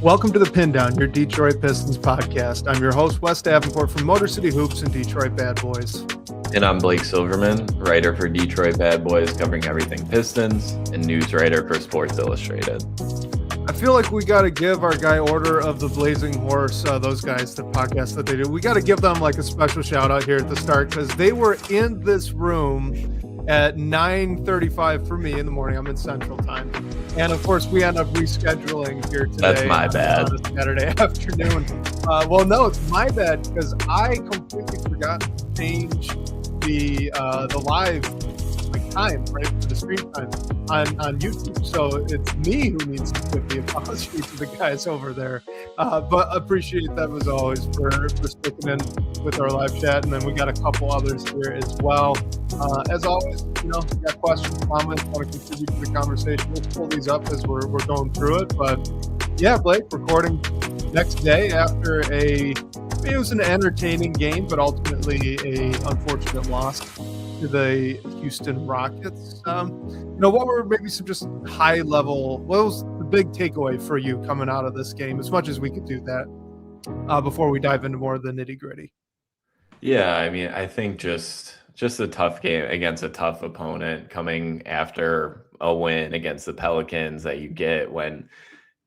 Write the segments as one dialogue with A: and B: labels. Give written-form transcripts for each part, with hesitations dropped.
A: Welcome to the Pindown, your Detroit Pistons podcast. I'm your host, Wes Davenport from Motor City Hoops and Detroit Bad Boys.
B: And I'm Blake Silverman, writer for Detroit Bad Boys, covering everything Pistons, and news writer for Sports Illustrated.
A: I feel like we got to give our guy Order of the Blazing Horse, those guys, the podcast that they do, we got to give them like a special shout out here at the start because they were in this room at 9:35 for me in the morning. I'm in Central Time. And of course, we end up rescheduling here today.
B: That's my bad.
A: On a Saturday afternoon. Well, no, it's my bad because I completely forgot to change the live time, right, for the stream time on YouTube. So it's me who needs to give the apology to the guys over there. But appreciate them as always for sticking in with our live chat. And then we got a couple others here as well. As always, you know, if you got questions, comments, want to contribute to the conversation, we'll pull these up as we're going through it. But yeah, Blake, recording next day after it was an entertaining game, but ultimately a unfortunate loss to the Houston Rockets. What were maybe some just high level, what was the big takeaway for you coming out of this game, as much as we could do that before we dive into more of the nitty gritty?
B: Yeah, I mean, I think just a tough game against a tough opponent coming after a win against the Pelicans that you get when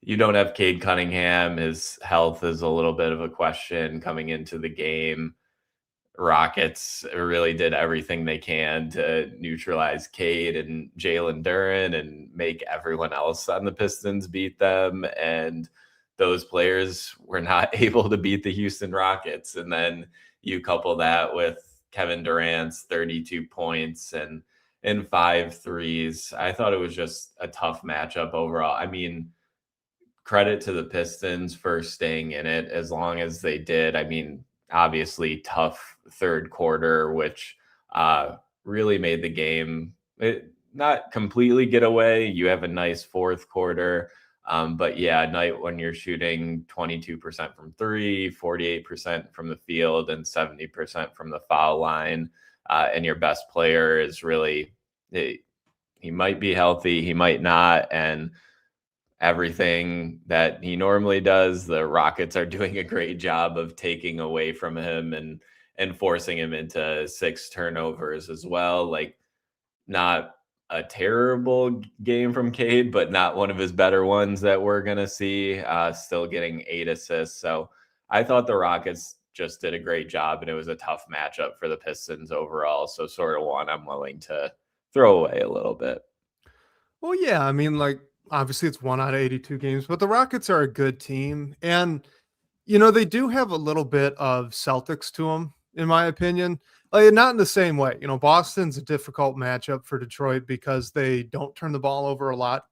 B: you don't have Cade Cunningham. His health is a little bit of a question coming into the game. Rockets really did everything they can to neutralize Cade and Jalen Duren and make everyone else on the Pistons beat them. And those players were not able to beat the Houston Rockets. And then you couple that with Kevin Durant's 32 points and 5 threes. I thought it was just a tough matchup overall. I mean, credit to the Pistons for staying in it as long as they did. I mean, obviously tough third quarter, which really made the game not completely get away. You have a nice fourth quarter. But yeah, a night when you're shooting 22% from three, 48% from the field, and 70% from the foul line, and your best player is really, he might be healthy, he might not, and everything that he normally does, the Rockets are doing a great job of taking away from him and forcing him into 6 turnovers as well. Like, not a terrible game from Cade, but not one of his better ones that we're going to see, still getting 8 assists. So I thought the Rockets just did a great job, and it was a tough matchup for the Pistons overall. So sort of one I'm willing to throw away a little bit.
A: Well, yeah, I mean, like, obviously it's 1 out of 82 games, but the Rockets are a good team. And, they do have a little bit of Celtics to them, in my opinion. Like, not in the same way. Boston's a difficult matchup for Detroit because they don't turn the ball over a lot.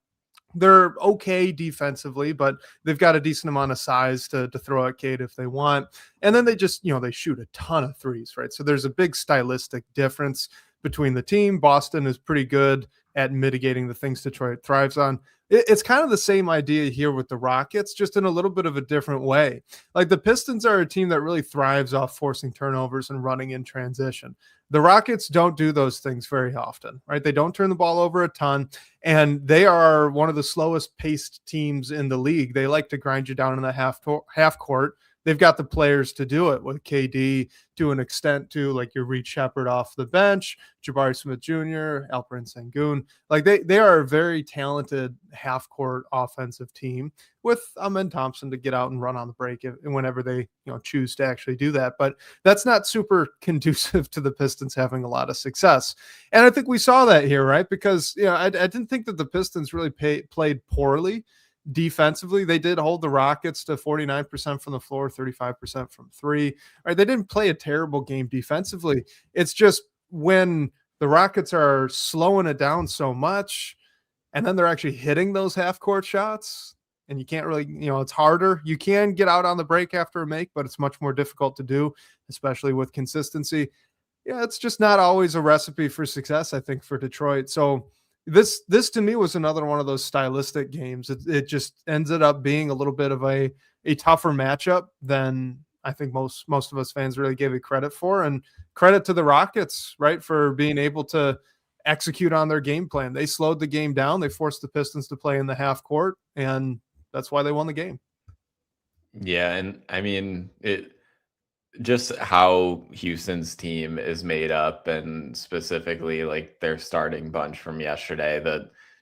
A: They're okay defensively, but they've got a decent amount of size to throw at Cade if they want. And then they just, they shoot a ton of threes, right? So there's a big stylistic difference between the team. Boston is pretty good at mitigating the things Detroit thrives on. It's kind of the same idea here with the Rockets, just in a little bit of a different way. Like, the Pistons are a team that really thrives off forcing turnovers and running in transition. The Rockets don't do those things very often, right? They don't turn the ball over a ton, and they are one of the slowest paced teams in the league. They like to grind you down in the half court. They've got the players to do it with KD to an extent too, like your Reed Shepherd off the bench, Jabari Smith Jr., Alperen Sengun. Like, they are a very talented half-court offensive team with Amen Thompson to get out and run on the break whenever they choose to actually do that. But that's not super conducive to the Pistons having a lot of success. And I think we saw that here, right? Because I didn't think that the Pistons really played poorly. Defensively, they did hold the Rockets to 49% from the floor, 35% from three. Right, they didn't play a terrible game defensively. It's just when the Rockets are slowing it down so much, and then they're actually hitting those half-court shots, and you can't really, it's harder. You can get out on the break after a make, but it's much more difficult to do, especially with consistency. Yeah, it's just not always a recipe for success, I think, for Detroit. So This to me was another one of those stylistic games. It just ended up being a little bit of a tougher matchup than I think most of us fans really gave it credit for. And credit to the Rockets, right, for being able to execute on their game plan. They slowed the game down. They forced the Pistons to play in the half court, and that's why they won the game.
B: Yeah, and I mean, just how Houston's team is made up, and specifically like their starting bunch from yesterday,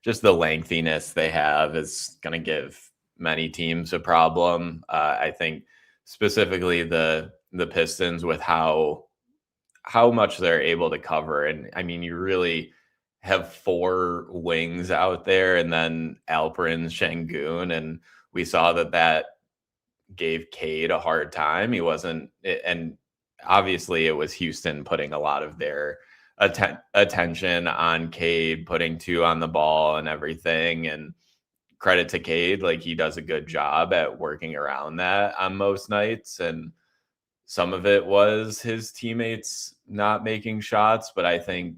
B: just the lengthiness they have is going to give many teams a problem. I think specifically the Pistons with how much they're able to cover, and I mean, you really have four wings out there, and then Alperin, Şengün, and we saw that gave Cade a hard time. He wasn't, and obviously it was Houston putting a lot of their attention on Cade, putting two on the ball and everything. And credit to Cade, like he does a good job at working around that on most nights. And some of it was his teammates not making shots, but I think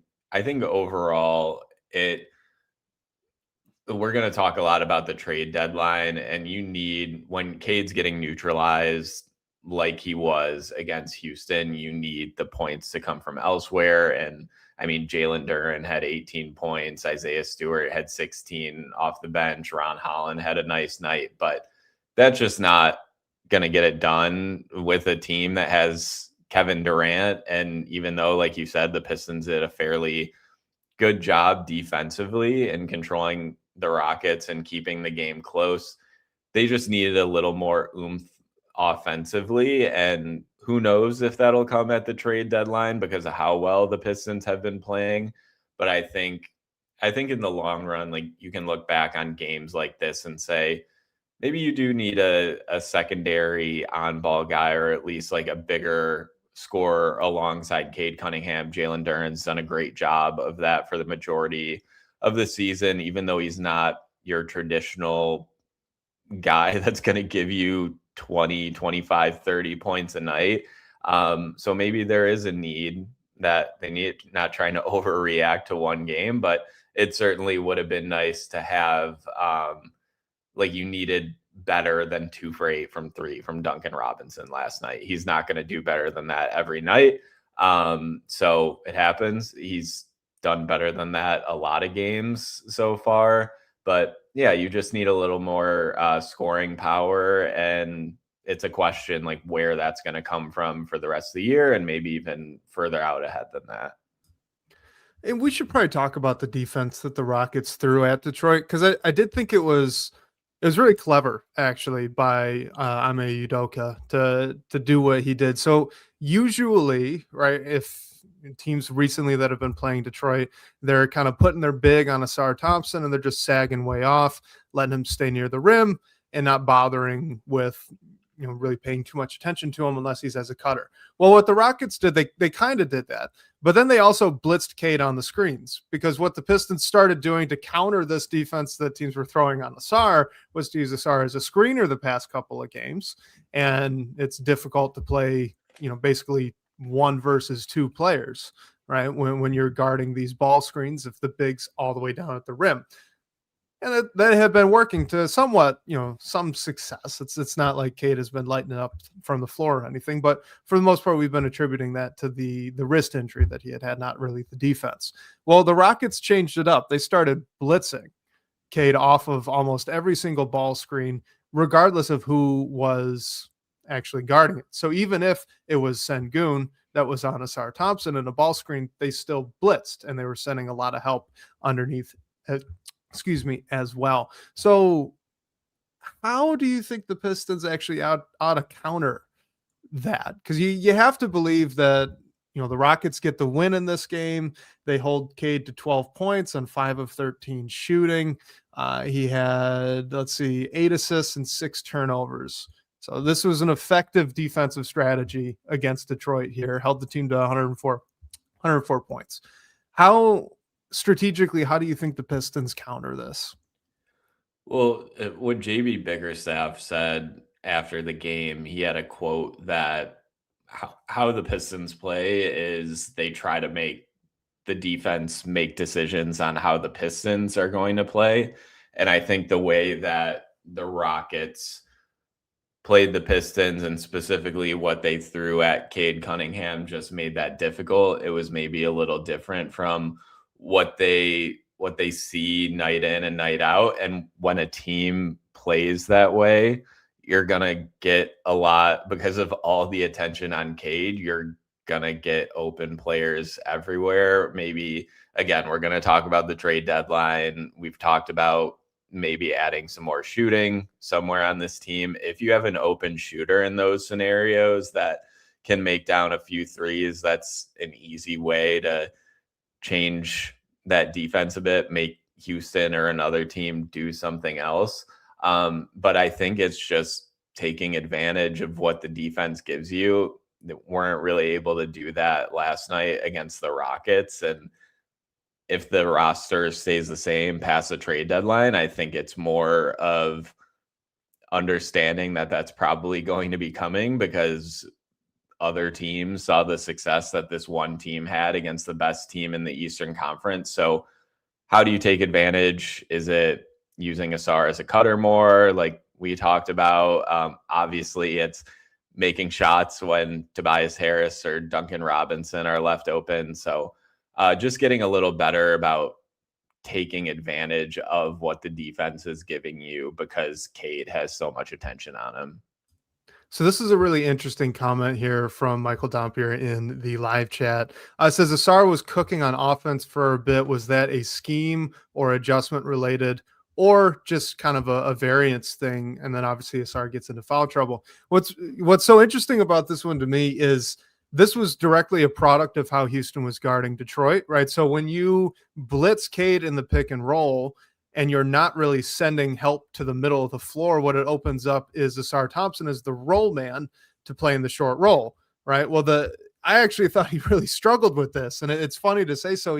B: overall we're going to talk a lot about the trade deadline, and you need, when Cade's getting neutralized like he was against Houston, you need the points to come from elsewhere. And I mean, Jalen Duren had 18 points, Isaiah Stewart had 16 off the bench, Ron Holland had a nice night, but that's just not going to get it done with a team that has Kevin Durant. And even though, like you said, the Pistons did a fairly good job defensively and controlling the Rockets and keeping the game close, they just needed a little more oomph offensively. And who knows if that'll come at the trade deadline because of how well the Pistons have been playing. But I think in the long run, like you can look back on games like this and say, maybe you do need a secondary on-ball guy, or at least like a bigger scorer alongside Cade Cunningham. Jalen Duren's done a great job of that for the majority of the season, even though he's not your traditional guy that's going to give you 20, 25, 30 points a night. So maybe there is a need that they need, not trying to overreact to one game, but it certainly would have been nice to have, like you needed better than 2 for 8 from 3 from Duncan Robinson last night. He's not going to do better than that every night. So it happens. He's done better than that a lot of games so far. But yeah, you just need a little more scoring power. And it's a question like where that's going to come from for the rest of the year, and maybe even further out ahead than that.
A: And we should probably talk about the defense that the Rockets threw at Detroit, because I did think it was really clever actually by Ime Udoka to do what he did. So usually, right, if teams recently that have been playing Detroit, they're kind of putting their big on Asar Thompson and they're just sagging way off, letting him stay near the rim and not bothering with, really paying too much attention to him unless he's as a cutter. Well, what the Rockets did, they kind of did that, but then they also blitzed Cade on the screens, because what the Pistons started doing to counter this defense that teams were throwing on Asar was to use Asar as a screener the past couple of games. And it's difficult to play, basically 1 versus 2 players, right? When you're guarding these ball screens, if the big's all the way down at the rim. And that had been working to somewhat, some success. It's not like Cade has been lighting it up from the floor or anything, but for the most part, we've been attributing that to the wrist injury that he had, not really the defense. Well, the Rockets changed it up. They started blitzing Cade off of almost every single ball screen, regardless of who was actually guarding it. So even if it was Şengün that was on Asar Thompson in a ball screen, they still blitzed, and they were sending a lot of help underneath as well. So how do you think the Pistons actually ought to counter that? Because you have to believe that, the Rockets get the win in this game. They hold Cade to 12 points on 5 of 13 shooting. He had, 8 assists and 6 turnovers. So this was an effective defensive strategy against Detroit here, held the team to 104 points. Strategically, how do you think the Pistons counter this?
B: Well, what JB Bickerstaff said after the game, he had a quote that how the Pistons play is they try to make the defense make decisions on how the Pistons are going to play. And I think the way that the Rockets played the Pistons, and specifically what they threw at Cade Cunningham, just made that difficult. It was maybe a little different from what they see night in and night out. And when a team plays that way, you're going to get a lot because of all the attention on Cade. You're going to get open players everywhere. Maybe, again, we're going to talk about the trade deadline. We've talked about maybe adding some more shooting somewhere on this team. If you have an open shooter in those scenarios that can make down a few threes, that's an easy way to change that defense a bit, make Houston or another team do something else. But I think it's just taking advantage of what the defense gives you. They weren't really able to do that last night against the Rockets. And if the roster stays the same past the trade deadline, I think it's more of understanding that that's probably going to be coming because other teams saw the success that this one team had against the best team in the Eastern Conference. So how do you take advantage? Is it using Asar as a cutter more, like we talked about? Obviously, it's making shots when Tobias Harris or Duncan Robinson are left open. So just getting a little better about taking advantage of what the defense is giving you because Cade has so much attention on him.
A: So this is a really interesting comment here from Michael Dompier in the live chat. It says Asar was cooking on offense for a bit. Was that a scheme or adjustment related, or just kind of a variance thing? And then obviously Asar gets into foul trouble. What's so interesting about this one to me is this was directly a product of how Houston was guarding Detroit, right? So when you blitz Cade in the pick and roll, and you're not really sending help to the middle of the floor, what it opens up is Asar Thompson as the roll man to play in the short roll, right? Well, I actually thought he really struggled with this, and it's funny to say so,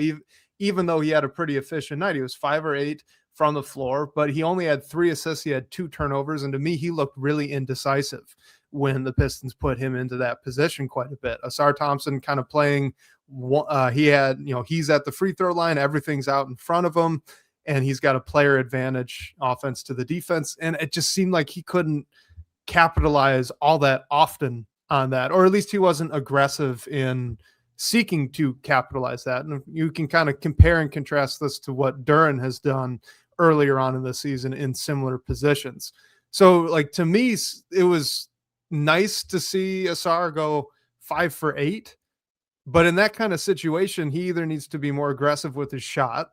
A: even though he had a pretty efficient night. He was 5 or 8 from the floor, but he only had 3 assists. He had 2 turnovers, and to me, he looked really indecisive when the Pistons put him into that position quite a bit. Asar Thompson kind of playing, he's at the free throw line, everything's out in front of him, and he's got a player advantage offense to the defense. And it just seemed like he couldn't capitalize all that often on that, or at least he wasn't aggressive in seeking to capitalize that. And you can kind of compare and contrast this to what Duren has done earlier on in the season in similar positions. So like, to me, it was nice to see Asar go 5 for 8, but in that kind of situation, he either needs to be more aggressive with his shot,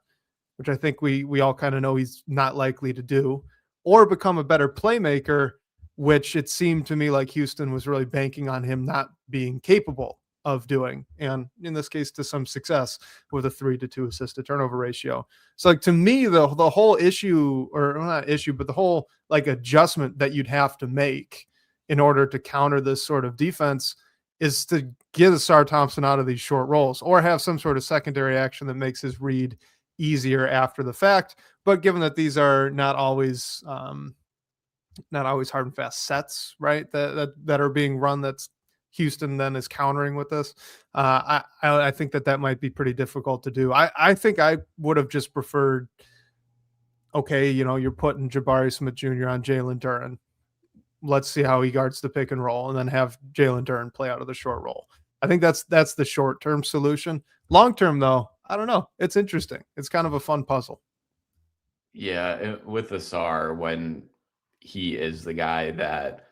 A: which I think we all kind of know he's not likely to do, or become a better playmaker, which it seemed to me like Houston was really banking on him not being capable of doing. And in this case, to some success with a 3-to-2 assist to turnover ratio. So like, to me, the whole issue, or not issue, but the whole like adjustment that you'd have to make in order to counter this sort of defense is to get Asar Thompson out of these short rolls, or have some sort of secondary action that makes his read easier after the fact. But given that these are not always hard and fast sets, right, that are being run, that's Houston then is countering with this, I think that might be pretty difficult to do. I think I would have just preferred, okay, you're putting Jabari Smith Jr. on Jalen Duren, let's see how he guards the pick and roll, and then have Jalen Duren play out of the short roll. I think that's the short-term solution. Long-term, though, I don't know. It's interesting. It's kind of a fun puzzle.
B: Yeah, with Asar, when he is the guy that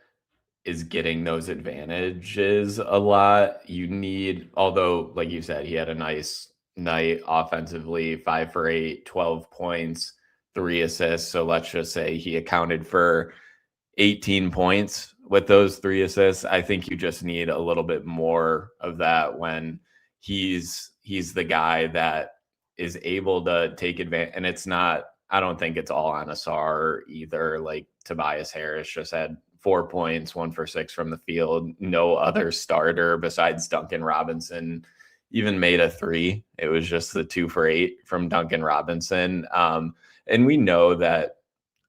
B: is getting those advantages a lot, you need, although, like you said, he had a nice night offensively, 5 for 8, 12 points, 3 assists. So let's just say he accounted for 18 points with those 3 assists. I think you just need a little bit more of that when he's the guy that is able to take advantage. And it's not, I don't think it's all on Asar either. Like Tobias Harris just had 4 points, 1 for 6 from the field. No other starter besides Duncan Robinson even made a 3. It was just the 2 for 8 from Duncan Robinson. And we know that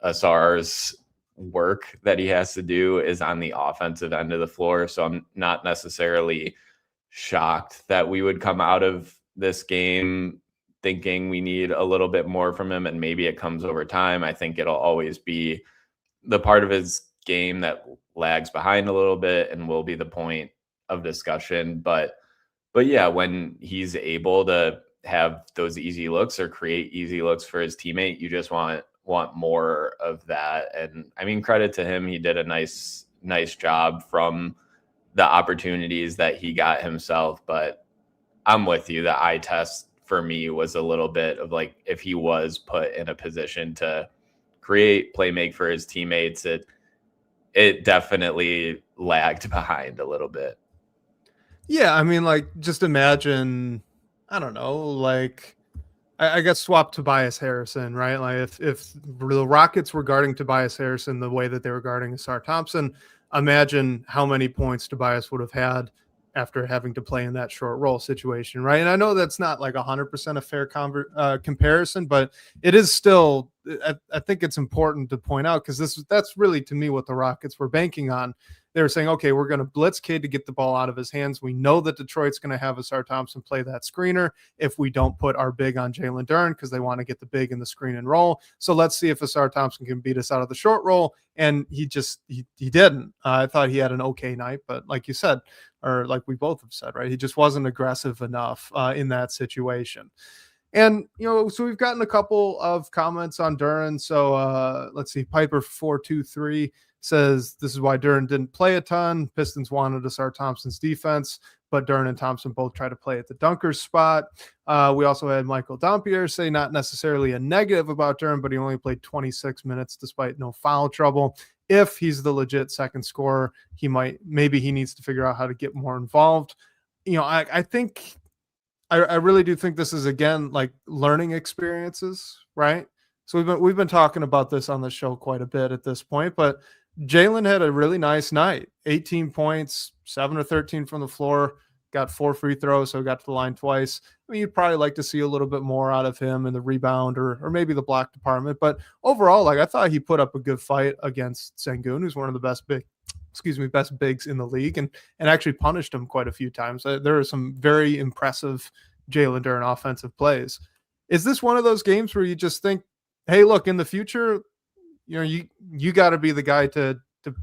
B: Asar's work that he has to do is on the offensive end of the floor. So I'm not necessarily shocked that we would come out of this game thinking we need a little bit more from him, and maybe it comes over time. I think it'll always be the part of his game that lags behind a little bit and will be the point of discussion. But yeah, when he's able to have those easy looks or create easy looks for his teammate, you just want want more of that. And I mean, credit to him. He did a nice job from the opportunities that he got himself. But I'm with you. The eye test for me was a little bit of like, if he was put in a position to create, play, make for his teammates, it definitely lagged behind a little bit.
A: Yeah, I mean, like, just imagine, I don't know, like, I guess swap Tobias Harrison, right? Like, if the Rockets were guarding Tobias Harrison the way that they were guarding Asar Thompson, imagine how many points Tobias would have had after having to play in that short roll situation, right? And I know that's not like 100% a fair comparison, but it is still, I think it's important to point out, because that's really, to me, what the Rockets were banking on. They were saying, okay, we're going to blitz Cade to get the ball out of his hands. We know that Detroit's going to have Asar Thompson play that screener if we don't put our big on Jalen Duren, because they want to get the big in the screen and roll. So let's see if Asar Thompson can beat us out of the short roll. And he didn't. I thought he had an okay night, but like you said, or like we both have said, right, he just wasn't aggressive enough in that situation. And, so we've gotten a couple of comments on Duren. So let's see, Piper423 says this is why Duren didn't play a ton. Pistons wanted Asar Thompson's defense, but Duren and Thompson both try to play at the dunker spot. We also had Michael Dampier say not necessarily a negative about Duren, but he only played 26 minutes despite no foul trouble. If he's the legit second scorer, maybe he needs to figure out how to get more involved. I think I really do think this is, again, like learning experiences, right? So we've been talking about this on the show quite a bit at this point, but Jalen had a really nice night. 18 points, 7 or 13 from the floor, got 4 free throws, so got to the line twice. I mean, you'd probably like to see a little bit more out of him in the rebound or maybe the block department. But overall, like, I thought he put up a good fight against Sengun, who's one of the best bigs in the league, and actually punished him quite a few times. There are some very impressive Jalen Duren offensive plays. Is this one of those games where you just think, hey, look, in the future, you got to be the guy to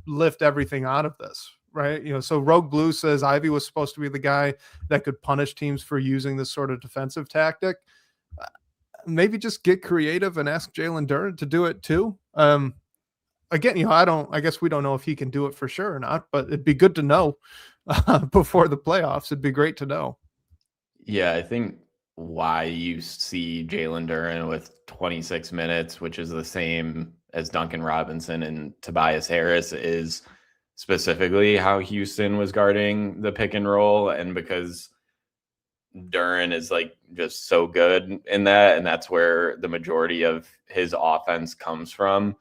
A: lift everything out of this, right? So Rogue Blue says Ivy was supposed to be the guy that could punish teams for using this sort of defensive tactic. Maybe just get creative and ask Jalen Duren to do it too. Again, I guess we don't know if he can do it for sure or not, but it'd be good to know before the playoffs. It'd be great to know.
B: Yeah, I think why you see Jalen Duren with 26 minutes, which is the same as Duncan Robinson and Tobias Harris, is specifically how Houston was guarding the pick and roll. And because Duren is like just so good in that, and that's where the majority of his offense comes from.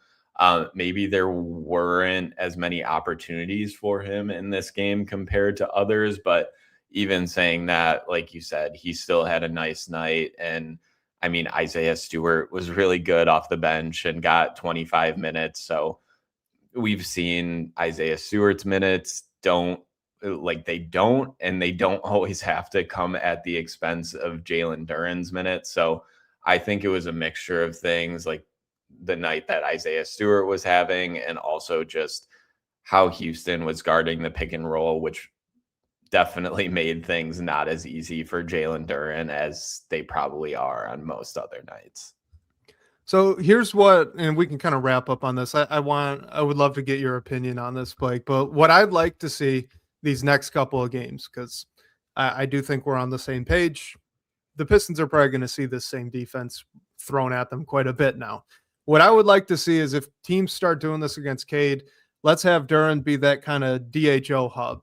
B: Maybe there weren't as many opportunities for him in this game compared to others, but even saying that, like you said, he still had a nice night. And I mean, Isaiah Stewart was really good off the bench and got 25 minutes. So we've seen Isaiah Stewart's minutes and they don't always have to come at the expense of Jalen Duren's minutes. So I think it was a mixture of things, like the night that Isaiah Stewart was having, and also just how Houston was guarding the pick and roll, which definitely made things not as easy for Jalen Duren as they probably are on most other nights.
A: So here's what, and we can kind of wrap up on this. I would love to get your opinion on this, Blake, but what I'd like to see these next couple of games, because I do think we're on the same page. The Pistons are probably going to see this same defense thrown at them quite a bit now. What I would like to see is if teams start doing this against Cade, let's have Duren be that kind of DHO hub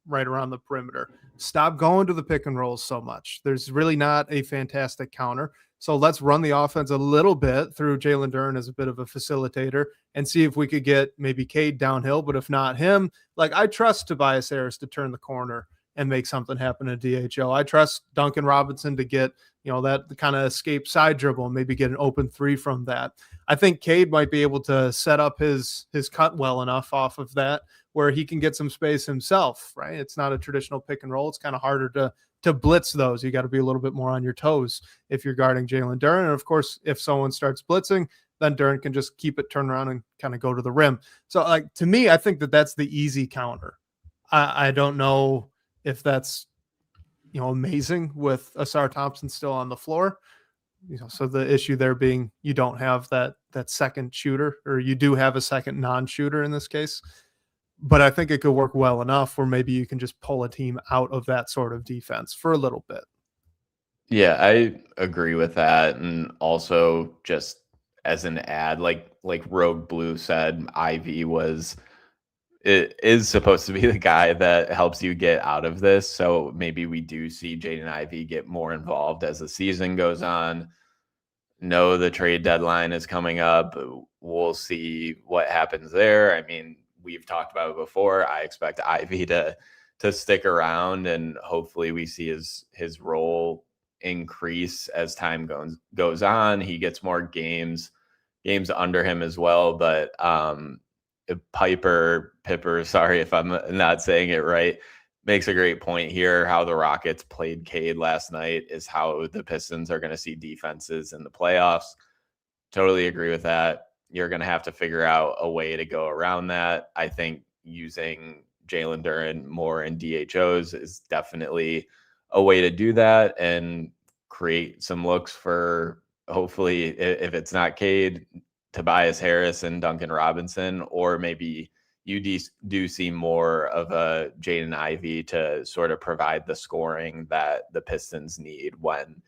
A: right around the perimeter. Stop going to the pick and rolls so much. There's really not a fantastic counter. So let's run the offense a little bit through Jalen Duren as a bit of a facilitator and see if we could get maybe Cade downhill. But if not him, like, I trust Tobias Harris to turn the corner and make something happen in DHO. I trust Duncan Robinson to get, that kind of escape side dribble and maybe get an open 3 from that. I think Cade might be able to set up his cut well enough off of that where he can get some space himself, right? It's not a traditional pick and roll. It's kind of harder to blitz those. You got to be a little bit more on your toes if you're guarding Jalen Duren. And of course, if someone starts blitzing, then Duren can just keep it turned around and kind of go to the rim. So, like, to me, I think that's the easy counter. I don't know if that's, amazing with Asar Thompson still on the floor, So the issue there being you don't have that second shooter, or you do have a second non-shooter in this case. But I think it could work well enough where maybe you can just pull a team out of that sort of defense for a little bit.
B: Yeah, I agree with that. And also just as an ad, like Rogue Blue said, Ivy it is supposed to be the guy that helps you get out of this. So maybe we do see Jaden Ivey get more involved as the season goes on. No, the trade deadline is coming up. We'll see what happens there. I mean, we've talked about it before. I expect Ivy to stick around, and hopefully we see his role increase as time goes on. He gets more games under him as well. But Pipper, sorry if I'm not saying it right, makes a great point here. How the Rockets played Cade last night is how the Pistons are going to see defenses in the playoffs. Totally agree with that. You're going to have to figure out a way to go around that. I think using Jalen Duren more in DHOs is definitely a way to do that and create some looks for, hopefully, if it's not Cade, Tobias Harris and Duncan Robinson, or maybe you do see more of a Jaden Ivey to sort of provide the scoring that the Pistons need when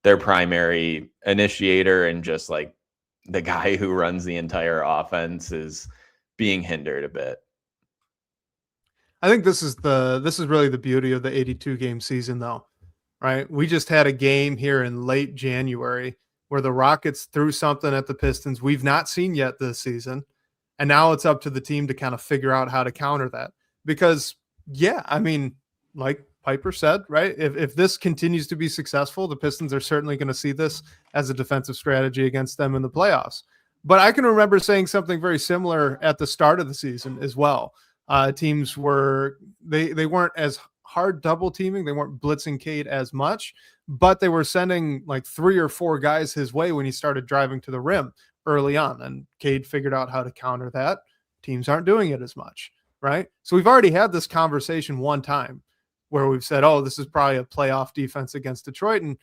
B: their primary initiator and just like the guy who runs the entire offense is being hindered a bit.
A: I think this is really the beauty of the 82 game season, though, right? We just had a game here in late January where the Rockets threw something at the Pistons we've not seen yet this season. And now it's up to the team to kind of figure out how to counter that. Because, yeah, I mean, like Piper said, right? If this continues to be successful, the Pistons are certainly going to see this as a defensive strategy against them in the playoffs. But I can remember saying something very similar at the start of the season as well. Teams they weren't as hard double teaming. They weren't blitzing Cade as much, but they were sending like 3 or 4 guys his way when he started driving to the rim early on. And Cade figured out how to counter that. Teams aren't doing it as much, right? So we've already had this conversation one time where we've said, oh, this is probably a playoff defense against Detroit. And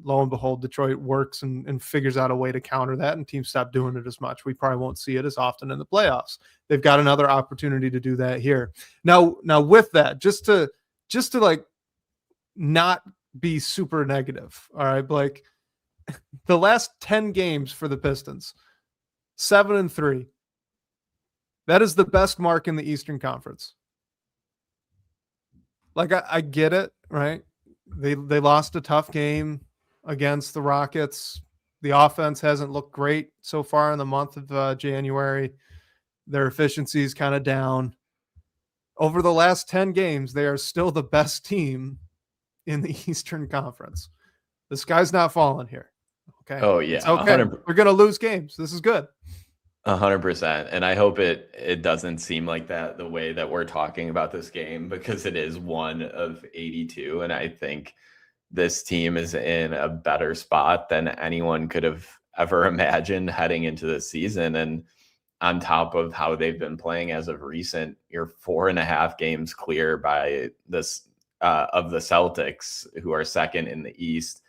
A: lo and behold, Detroit works and figures out a way to counter that, and teams stop doing it as much. We probably won't see it as often in the playoffs. They've got another opportunity to do that here. Now with that, just to like not be super negative. All right, Blake, the last 10 games for the Pistons, 7-3. That is the best mark in the Eastern Conference. Like I get it, right? They lost a tough game against the Rockets. The offense hasn't looked great so far in the month of January. Their efficiency is kind of down. Over the last 10 games, they are still the best team in the Eastern Conference. The sky's not falling here. Okay.
B: Oh, yeah.
A: It's okay. We're going to lose games. This is good.
B: 100%. And I hope it doesn't seem like that the way that we're talking about this game, because it is one of 82. And I think this team is in a better spot than anyone could have ever imagined heading into this season. And on top of how they've been playing as of recent, you're 4.5 games clear by this of the Celtics, who are second in the East.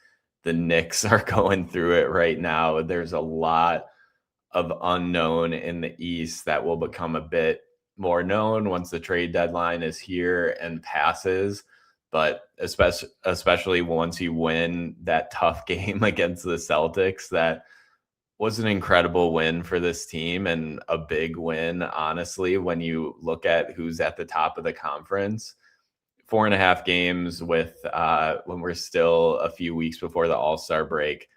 B: The Knicks are going through it right now. There's a lot of unknown in the East that will become a bit more known once the trade deadline is here and passes. But especially once you win that tough game against the Celtics, that was an incredible win for this team, and a big win, honestly, when you look at who's at the top of the conference. 4.5 games with when we're still a few weeks before the All-Star break.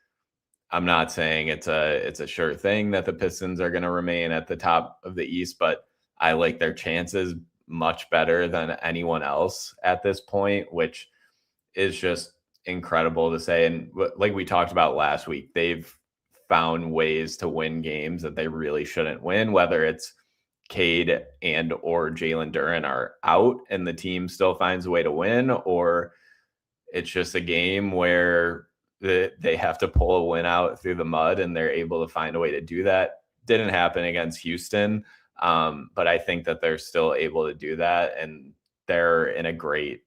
B: I'm not saying it's a sure thing that the Pistons are going to remain at the top of the East, but I like their chances much better than anyone else at this point, which is just incredible to say. And like we talked about last week, they've found ways to win games that they really shouldn't win, whether it's Cade and or Jalen Duren are out and the team still finds a way to win, or it's just a game where they have to pull a win out through the mud and they're able to find a way to do that. Didn't happen against Houston, but I think that they're still able to do that, and they're in a great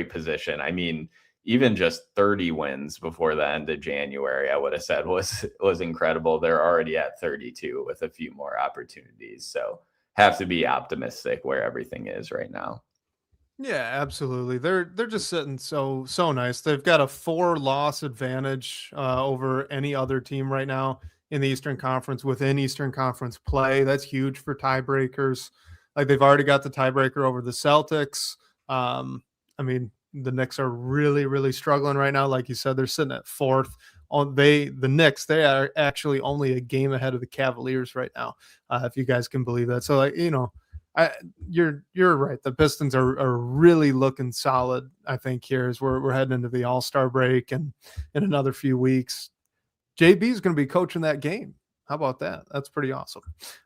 B: position. I mean, even just 30 wins before the end of January, I would have said was incredible. They're already at 32 with a few more opportunities. So have to be optimistic where everything is right now.
A: Yeah, absolutely. They're just sitting so nice. They've got a 4-loss advantage over any other team right now in the Eastern Conference within Eastern Conference play. That's huge for tiebreakers. Like they've already got the tiebreaker over the Celtics. I mean, the Knicks are really struggling right now. Like you said, they're sitting at 4th. The Knicks, they are actually only a game ahead of the Cavaliers right now, if you guys can believe that. So, like, you're right. The Pistons are really looking solid. I think here as we're heading into the All-Star break and in another few weeks, JB is going to be coaching that game. How about that? That's pretty awesome.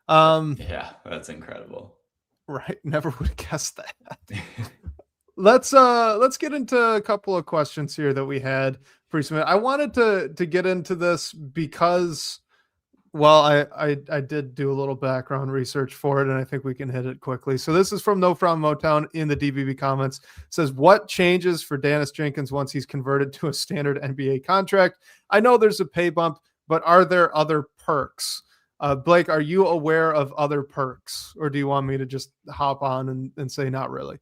B: Yeah, that's incredible.
A: Right. Never would have guessed that. Let's get into a couple of questions here that we had pre-submit. I wanted to get into this because, well, I did do a little background research for it, and I think we can hit it quickly. So this is from No From Motown in the DBB comments. It says, what changes for Dennis Jenkins once he's converted to a standard NBA contract? I know there's a pay bump, but are there other perks? Blake, are you aware of other perks, or do you want me to just hop on and say not really?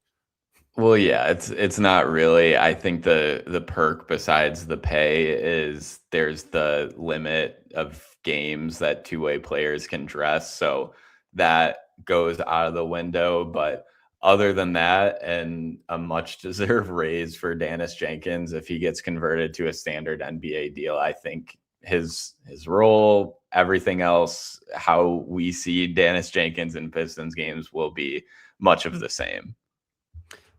B: Well, yeah, it's not really. I think the perk besides the pay is there's the limit of games that two-way players can dress. So that goes out of the window. But other than that, and a much deserved raise for Dennis Jenkins if he gets converted to a standard NBA deal, I think his role, everything else, how we see Dennis Jenkins in Pistons games will be much of the same.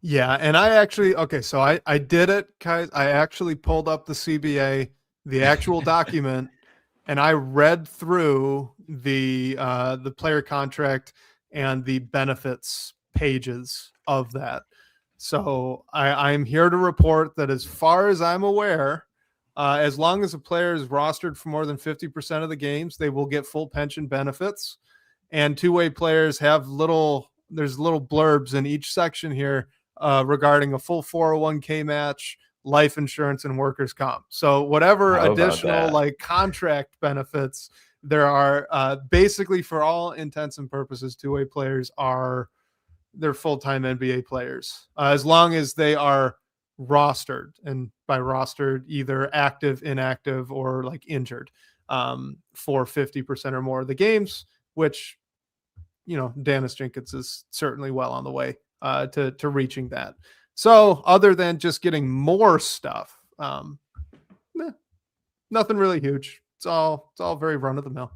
A: Yeah, and I actually so I did it, guys. I actually pulled up the CBA, the actual document, and I read through the player contract and the benefits pages of that. So I'm here to report that as far as I'm aware, as long as a player is rostered for more than 50% of the games, they will get full pension benefits. And two-way players have there's little blurbs in each section here regarding a full 401k match, life insurance, and workers' comp. So whatever additional like contract benefits there are, basically for all intents and purposes, two-way players they're full-time NBA players as long as they are rostered, and by rostered either active, inactive, or like injured for 50% or more of the games, which Dennis Jenkins is certainly well on the way to reaching that. So other than just getting more stuff, nothing really huge. It's all very run of the mill.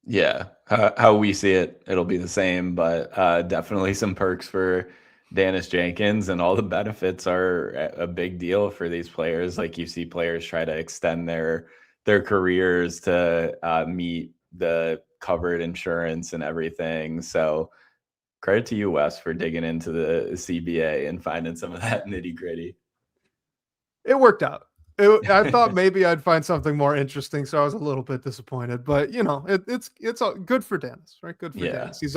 B: Yeah, how we see it, it'll be the same, but definitely some perks for Dennis Jenkins, and all the benefits are a big deal for these players. Like you see players try to extend their careers to meet the covered insurance and everything. So credit to you, Wes, for digging into the CBA and finding some of that nitty gritty.
A: It worked out. I thought maybe I'd find something more interesting, so I was a little bit disappointed. But it's all good for Dennis, right? Good for Dennis. He's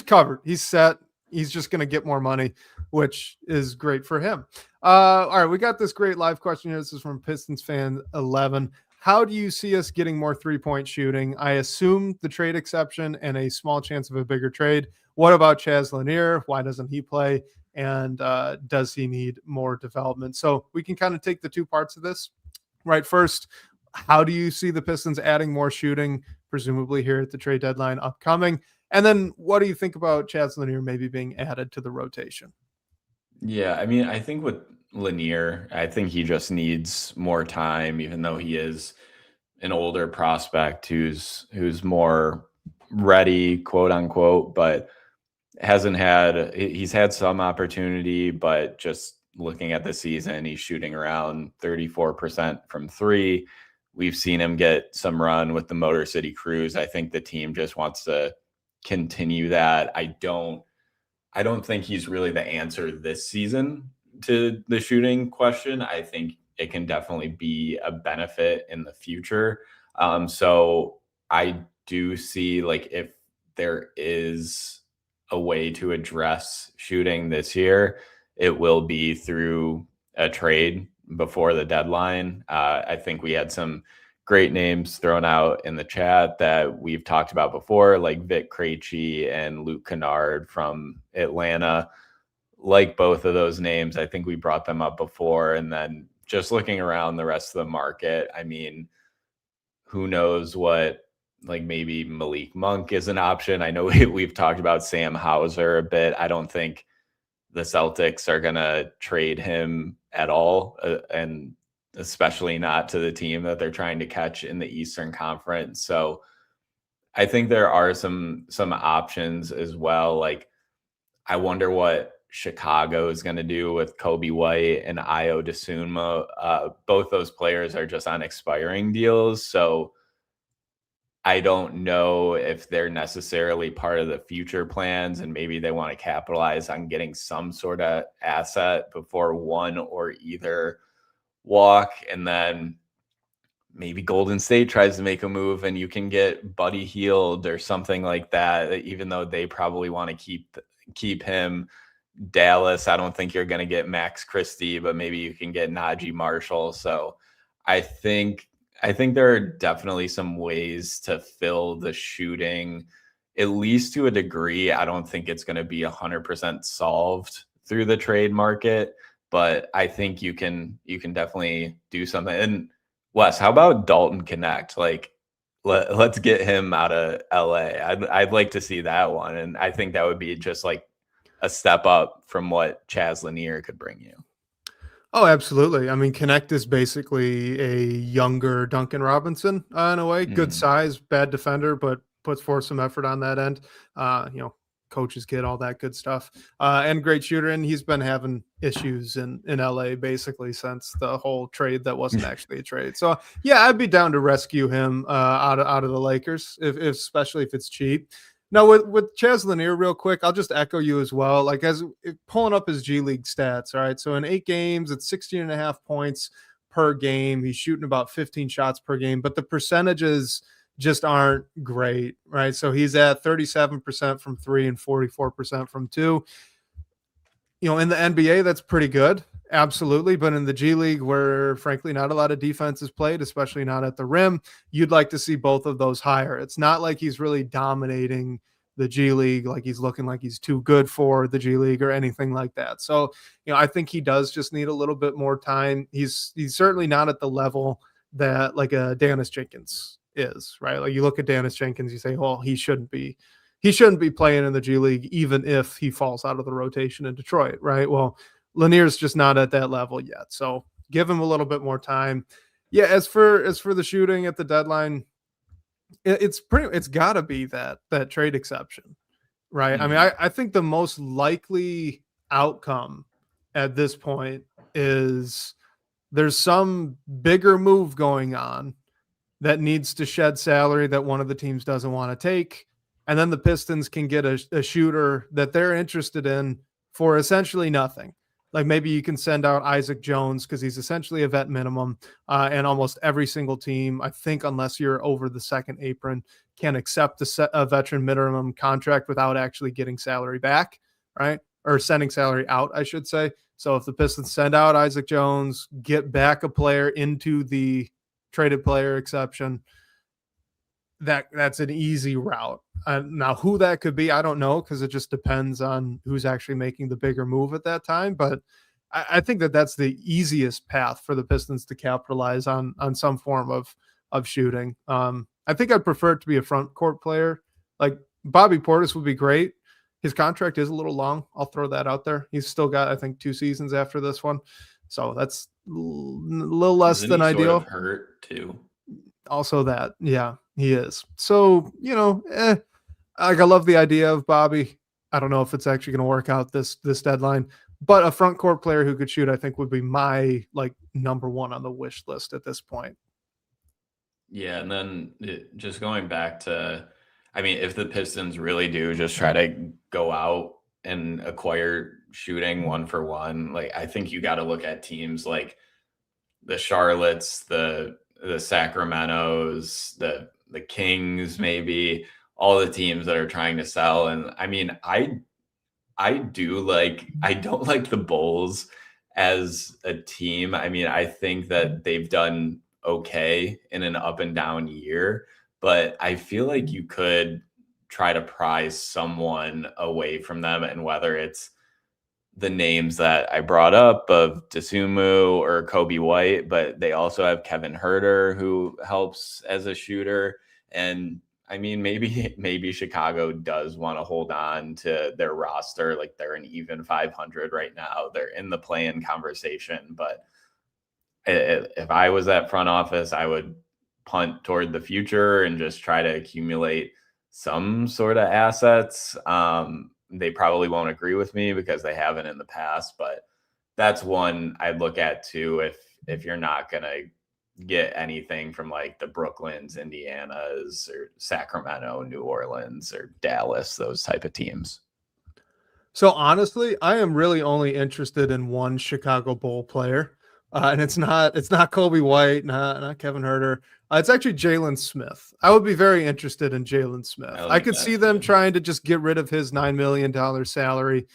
A: covered. He's set. He's just going to get more money, which is great for him. All right, we got this great live question here. This is from Pistons fan 11. How do you see us getting more 3-point shooting? I assume the trade exception and a small chance of a bigger trade. What about Chaz Lanier? Why doesn't he play? And does he need more development? So we can kind of take the two parts of this. Right, first, how do you see the Pistons adding more shooting, presumably here at the trade deadline upcoming? And then what do you think about Chaz Lanier maybe being added to the rotation?
B: Yeah, I mean, I think with Lanier, I think he just needs more time, even though he is an older prospect who's more ready, quote unquote, but he's had some opportunity, but just looking at the season, he's shooting around 34% from three. We've seen him get some run with the Motor City Cruise. I think the team just wants to continue that. I don't think he's really the answer this season to the shooting question. I think it can definitely be a benefit in the future. So I do see, like, if there is a way to address shooting this year, it will be through a trade before the deadline. I think we had some great names thrown out in the chat that we've talked about before, like Vic Krejci and Luke Kennard from Atlanta. Like both of those names, I think we brought them up before. And then just looking around the rest of the market, I mean, who knows what, like maybe Malik Monk is an option. I know we've talked about Sam Hauser a bit. I don't think the Celtics are going to trade him at all, and especially not to the team that they're trying to catch in the Eastern Conference. So I think there are some options as well. Like, I wonder what Chicago is going to do with Kobe White and Io DeSunmo. Both those players are just on expiring deals. So I don't know if they're necessarily part of the future plans, and maybe they want to capitalize on getting some sort of asset before one or either walk. And then maybe Golden State tries to make a move and you can get Buddy Hield or something like that, even though they probably want to keep him. Dallas, I don't think you're going to get Max Christie, but maybe you can get Najee Marshall. So I think there are definitely some ways to fill the shooting, at least to a degree. I don't think it's going to be 100% solved through the trade market, but I think you can definitely do something. And Wes, how about Dalton Connect? Like, let's get him out of LA. I'd like to see that one. And I think that would be just like a step up from what Chaz Lanier could bring you.
A: Oh, absolutely. I mean, Connect is basically a younger Duncan Robinson in a way. Good size, bad defender, but puts forth some effort on that end. Coach's kid, all that good stuff. And great shooter. And he's been having issues in LA basically since the whole trade that wasn't actually a trade. So yeah, I'd be down to rescue him out of the Lakers, if especially if it's cheap. Now, with Chaz Lanier, real quick, I'll just echo you as well. Like, pulling up his G League stats, all right? So in 8 games, it's 16.5 points per game. He's shooting about 15 shots per game, but the percentages just aren't great, right? So he's at 37% from 3 and 44% from 2. In the NBA, that's pretty good. Absolutely. But in the G League, where frankly not a lot of defense is played, especially not at the rim, you'd like to see both of those higher. It's not like he's really dominating the G League, like he's looking like he's too good for the G League or anything like that. So, I think he does just need a little bit more time. He's certainly not at the level that like a Dennis Jenkins is, right? Like you look at Dennis Jenkins, you say, well, he shouldn't be playing in the G League, even if he falls out of the rotation in Detroit, right? Well, Lanier's just not at that level yet. So give him a little bit more time. Yeah. As for the shooting at the deadline, it's gotta be that trade exception, right? I mean, I think the most likely outcome at this point is there's some bigger move going on that needs to shed salary that one of the teams doesn't want to take. And then the Pistons can get a shooter that they're interested in for essentially nothing. Like maybe you can send out Isaac Jones because he's essentially a vet minimum. And almost every single team, I think, unless you're over the second apron, can accept a veteran minimum contract without actually getting salary back, right? Or sending salary out, I should say. So if the Pistons send out Isaac Jones, get back a player into the traded player exception, that's an easy route. Now, who that could be, I don't know, because it just depends on who's actually making the bigger move at that time. But I think that's the easiest path for the Pistons to capitalize on some form of shooting. I think I'd prefer it to be a front court player. Like Bobby Portis would be great. His contract is a little long. I'll throw that out there. He's still got, I think, 2 seasons after this one. So that's a little less than ideal.
B: Sort of hurt too.
A: Also that, yeah, he is. So, like I love the idea of Bobby. I don't know if it's actually going to work out this deadline, but a front court player who could shoot, I think would be my number one on the wish list at this point.
B: Yeah. And then just going back to, I mean, if the Pistons really do just try to go out and acquire shooting one for one, like I think you got to look at teams like the Charlottes, the Sacramentos, the Kings, maybe all the teams that are trying to sell. And I mean, I don't like the Bulls as a team, I mean, I think that they've done okay in an up and down year, but I feel like you could try to prize someone away from them, and whether it's the names that I brought up of Dasumu or Kobe White, but they also have Kevin Herter who helps as a shooter. And I mean, maybe Chicago does want to hold on to their roster. Like they're an even 500 right now. They're in the play-in conversation, but if I was that front office, I would punt toward the future and just try to accumulate some sort of assets. They probably won't agree with me because they haven't in the past, but that's one I'd look at too. If you're not going to get anything from like the Brooklyns, Indianas, or Sacramento, New Orleans, or Dallas, those type of teams.
A: So honestly, I am really only interested in one Chicago Bull player. And it's not Kobe White, not Kevin Herter. It's actually Jalen Smith. I would be very interested in Jalen Smith. I could see them trying to just get rid of his $9 million salary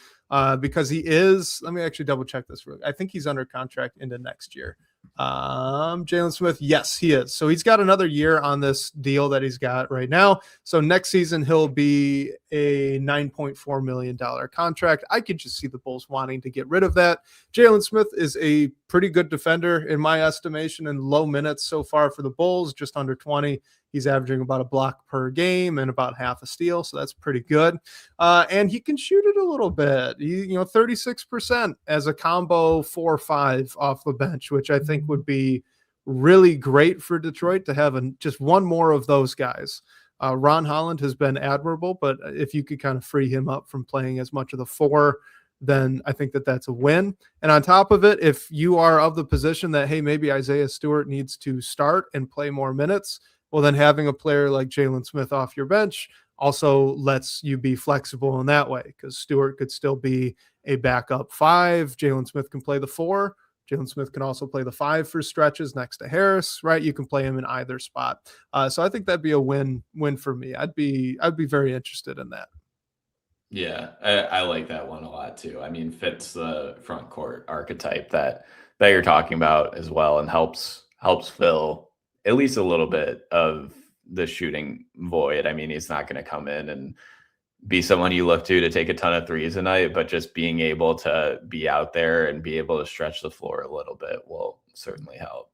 A: because he is. Let me actually double check this. I think he's under contract into next year. Jalen Smith, yes, he is. So he's got another year on this deal that he's got right now. So next season he'll be a $9.4 million contract. I could just see the Bulls wanting to get rid of that. Jalen Smith is a pretty good defender in my estimation, in low minutes so far for the Bulls, just under 20. He's averaging about a block per game and about half a steal, so that's pretty good. And he can shoot it a little bit. 36% as a combo 4-5 off the bench, which I think would be really great for Detroit to have just one more of those guys. Ron Holland has been admirable, but if you could kind of free him up from playing as much of the 4, then I think that that's a win. And on top of it, if you are of the position that, hey, maybe Isaiah Stewart needs to start and play more minutes, well, then having a player like Jalen Smith off your bench also lets you be flexible in that way, because Stewart could still be a backup 5. Jalen Smith can play the 4. Jalen Smith can also play the 5 for stretches next to Harris, right? You can play him in either spot. So I think that'd be a win for me. I'd be very interested in that.
B: Yeah, I like that one a lot too. I mean, fits the front court archetype that you're talking about as well, and helps fill at least a little bit of the shooting void. I mean, he's not going to come in and be someone you look to take a ton of threes a night, but just being able to be out there and be able to stretch the floor a little bit will certainly help.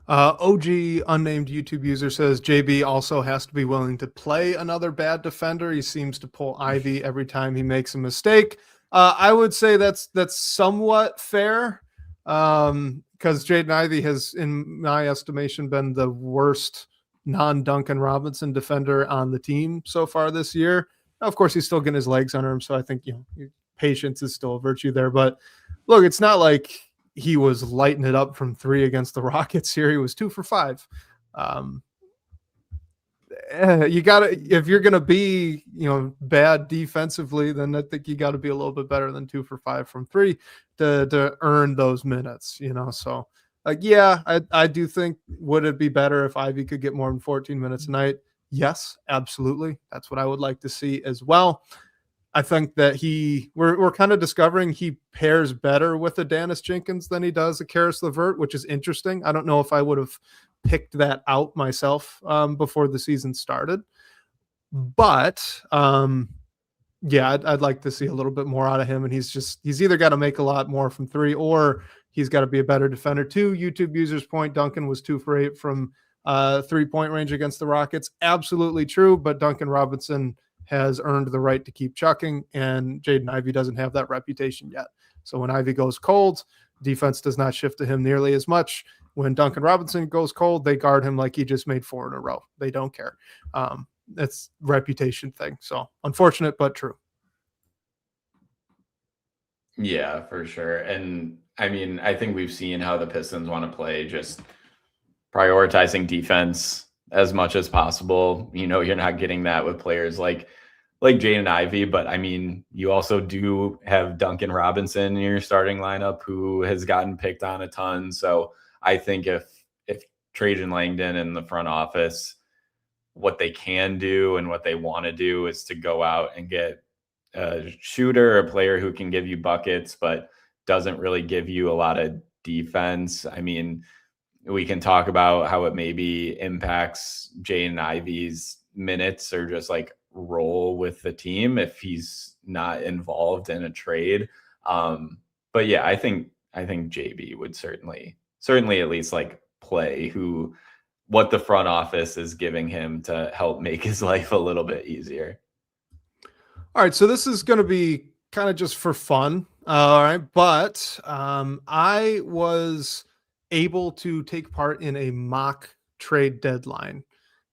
A: OG unnamed YouTube user says JB also has to be willing to play another bad defender. He seems to pull Ivy every time he makes a mistake. I would say that's somewhat fair. Because Jaden Ivey has, in my estimation, been the worst non-Duncan Robinson defender on the team so far this year. Now, of course, he's still getting his legs under him, so I think patience is still a virtue there. But look, it's not like he was lighting it up from 3 against the Rockets here. He was 2 for 5. You gotta, if you're gonna be bad defensively, then I think you got to be a little bit better than 2 for 5 from 3 to earn those minutes. So I do think, would it be better if Ivy could get more than 14 minutes a night? Yes, absolutely. That's what I would like to see as well. I think that we're kind of discovering he pairs better with a Dennis Jenkins than he does a Karis LeVert, which is interesting. I don't know if I would have picked that out myself before the season started, but I'd like to see a little bit more out of him. And he's either got to make a lot more from 3, or he's got to be a better defender. 2 YouTube users point Duncan was 2 for 8 from 3-point range against the Rockets. Absolutely true, but Duncan Robinson has earned the right to keep chucking, and Jaden Ivey doesn't have that reputation yet. So when Ivey goes cold, defense does not shift to him nearly as much. When Duncan Robinson goes cold, they guard him like he just made 4 in a row. They don't care. It's reputation thing. So unfortunate, but true.
B: Yeah, for sure. And I mean, I think we've seen how the Pistons want to play, just prioritizing defense as much as possible. You're not getting that with players like Jaden Ivey, but I mean, you also do have Duncan Robinson in your starting lineup, who has gotten picked on a ton. So I think if Trajan Langdon in the front office, what they can do and what they want to do is to go out and get a shooter, a player who can give you buckets, but doesn't really give you a lot of defense. I mean, we can talk about how it maybe impacts Jaden Ivey's minutes or just like role with the team if he's not involved in a trade. But yeah, I think JB would certainly at least like play what the front office is giving him to help make his life a little bit easier.
A: All right, so this is going to be kind of just for fun. All right, but I was able to take part in a mock trade deadline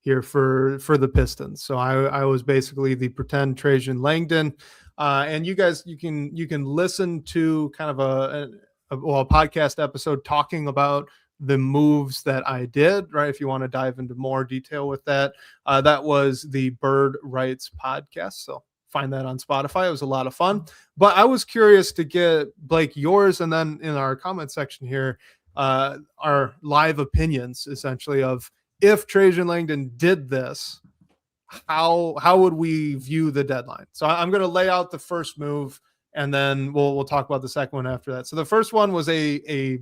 A: here for the Pistons. So I was basically the pretend Trajan Langdon, and you guys you can listen to kind of a podcast episode talking about the moves that I did, right? If you want to dive into more detail with that, that was the Bird Rights podcast. So find that on Spotify. It was a lot of fun, but I was curious to get Blake yours, and then in our comment section here, our live opinions essentially of if Trajan Langdon did this, how would we view the deadline? So I'm going to lay out the first move, and then we'll talk about the second one after that. So the first one was a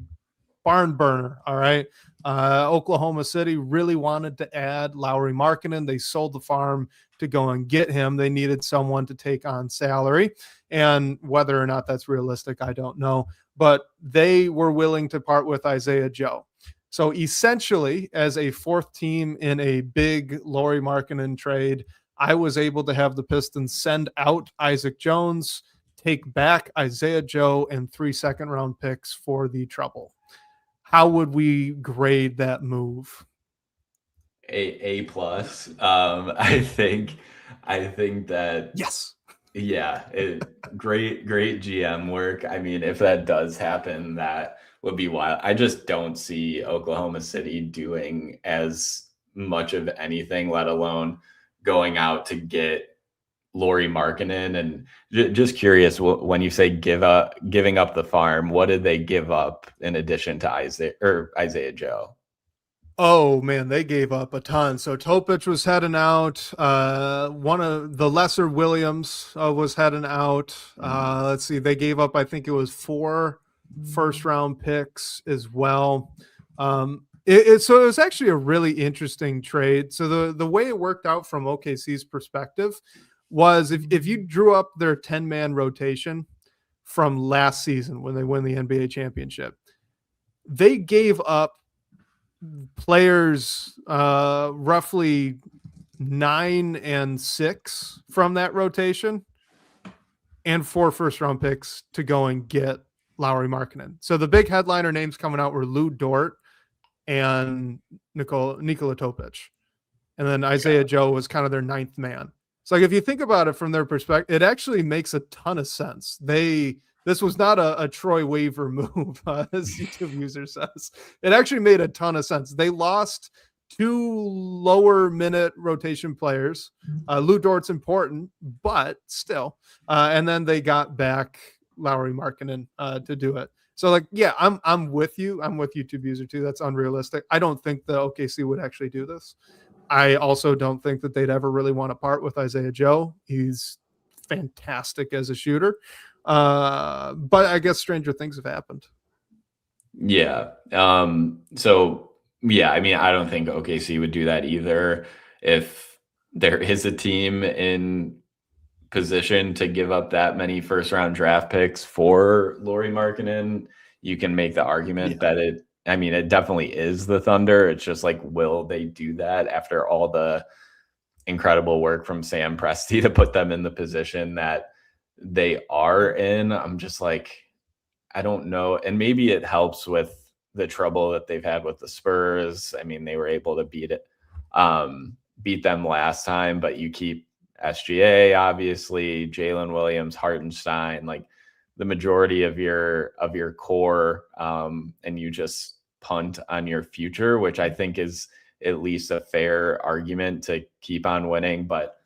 A: barn burner. All right. Oklahoma City really wanted to add Lauri Markkanen. They sold the farm to go and get him. They needed someone to take on salary, and whether or not that's realistic, I don't know, but they were willing to part with Isaiah Joe. So essentially, as a fourth team in a big Lauri Markkanen trade, I was able to have the Pistons send out Isaac Jones, take back Isaiah Joe, and 3 second-round picks for the trouble. How would we grade that move?
B: A plus. I think that
A: yes.
B: Yeah, great GM work. I mean, if that does happen, that would be wild. I just don't see Oklahoma City doing as much of anything, let alone going out to get Lauri Markkanen. And just curious, when you say giving up the farm, what did they give up in addition to Isaiah Joe?
A: Oh man, they gave up a ton. So Topic was heading out. One of the lesser Williams was heading out. Let's see, they gave up, I think it was 4 first-round picks as well. So it was actually a really interesting trade. So the way it worked out from OKC's perspective was if you drew up their 10-man rotation from last season when they won the NBA championship, they gave up players roughly 9 and 6 from that rotation and 4 first-round picks to go and get Lauri Markkanen. So the big headliner names coming out were Lou Dort and Nikola Topic. And then Isaiah Joe was kind of their 9th man. So like if you think about it from their perspective, it actually makes a ton of sense. This was not a Troy Weaver move, as YouTube user says. It actually made a ton of sense. They lost 2 lower minute rotation players. Lou Dort's important, but still. And then they got back Lauri Markkanen to do it. So like, yeah, I'm with you. I'm with YouTube user too. That's unrealistic. I don't think the OKC would actually do this. I also don't think that they'd ever really want to part with Isaiah Joe. He's fantastic as a shooter. But I guess stranger things have happened.
B: Yeah. So yeah, I mean, I don't think OKC would do that either. If there is a team in position to give up that many first-round draft picks for Lauri Markkanen, you can make the argument that it definitely is the Thunder. It's just like, will they do that after all the incredible work from Sam Presti to put them in the position that they are in? I'm just like, I don't know. And maybe it helps with the trouble that they've had with the Spurs. I mean, they were able to beat them last time, but you keep SGA, obviously, Jalen Williams, Hartenstein, like the majority of your core, and you just punt on your future, which I think is at least a fair argument to keep on winning. But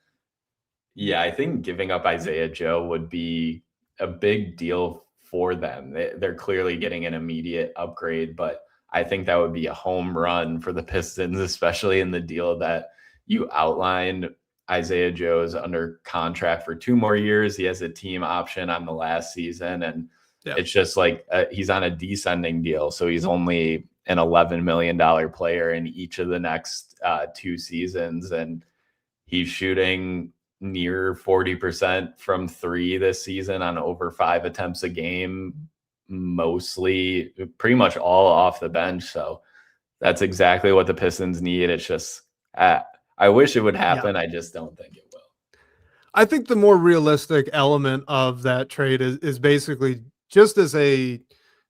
B: yeah, I think giving up Isaiah Joe would be a big deal for them. They're clearly getting an immediate upgrade, but I think that would be a home run for the Pistons, especially in the deal that you outlined. Isaiah Joe is under contract for 2 more years. He has a team option on the last season. And
A: Yeah.
B: It's just like he's on a descending deal. So he's only an $11 million player in each of the next 2 seasons. And he's shooting near 40% from 3 this season on over 5 attempts a game, mostly pretty much all off the bench. So that's exactly what the Pistons need. It's just, I wish it would happen. I just don't think it will.
A: I think the more realistic element of that trade is basically just as a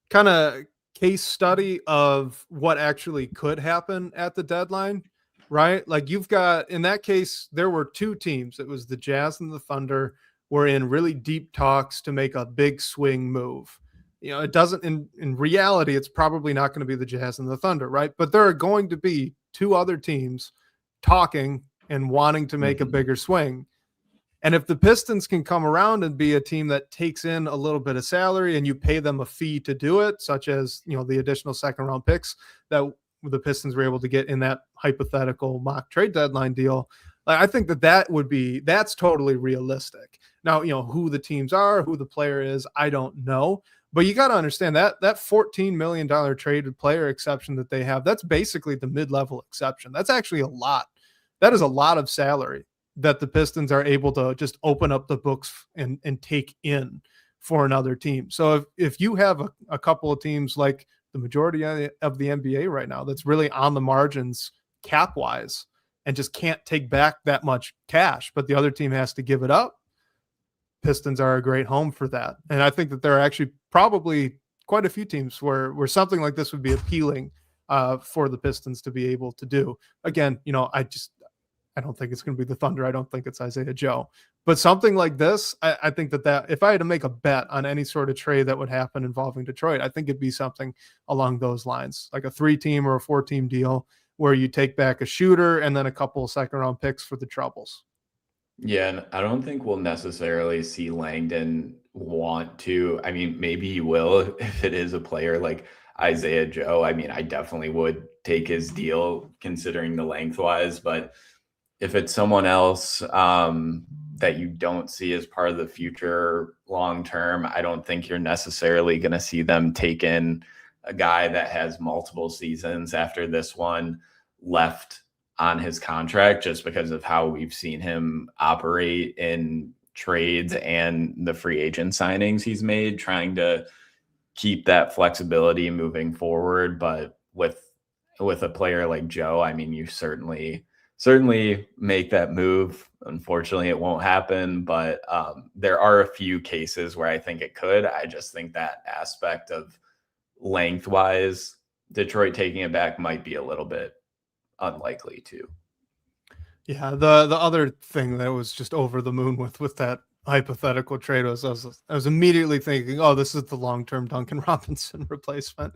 A: kind of case study of what actually could happen at the deadline, right? Like you've got, in that case, there were 2 teams. It was the Jazz and the Thunder were in really deep talks to make a big swing move. It doesn't, in reality, it's probably not going to be the Jazz and the Thunder, right? But there are going to be 2 other teams talking and wanting to make a bigger swing. And if the Pistons can come around and be a team that takes in a little bit of salary and you pay them a fee to do it, such as, the additional second round picks that the Pistons were able to get in that hypothetical mock trade deadline deal, I think that's totally realistic. Now, who the teams are, who the player is, I don't know. But you got to understand that $14 million traded player exception that they have, that's basically the mid-level exception. That's actually a lot. That is a lot of salary that the Pistons are able to just open up the books and take in for another team. So if you have a couple of teams like the majority of the NBA right now that's really on the margins cap-wise and just can't take back that much cash, but the other team has to give it up, Pistons are a great home for that. And I think that there are actually probably quite a few teams where something like this would be appealing for the Pistons to be able to do. Again, I don't think it's going to be the Thunder. I don't think it's Isaiah Joe. But something like this, I think that if I had to make a bet on any sort of trade that would happen involving Detroit, I think it'd be something along those lines, like a 3-team or a 4-team deal where you take back a shooter and then a couple of second-round picks for the troubles.
B: Yeah, and I don't think we'll necessarily see Langdon want to. I mean, maybe he will if it is a player like Isaiah Joe. I mean, I definitely would take his deal considering the lengthwise, but if it's someone else that you don't see as part of the future long term, I don't think you're necessarily going to see them take in a guy that has multiple seasons after this one left on his contract, just because of how we've seen him operate in trades and the free agent signings he's made, trying to keep that flexibility moving forward. But with a player like Joe, I mean, you certainly make that move. Unfortunately, it won't happen, but there are a few cases where I think it could. I just think that aspect of lengthwise, Detroit taking it back might be a little bit unlikely too.
A: Yeah, the other thing that was just over the moon with that hypothetical trade was I was immediately thinking, oh, this is the long-term Duncan Robinson replacement.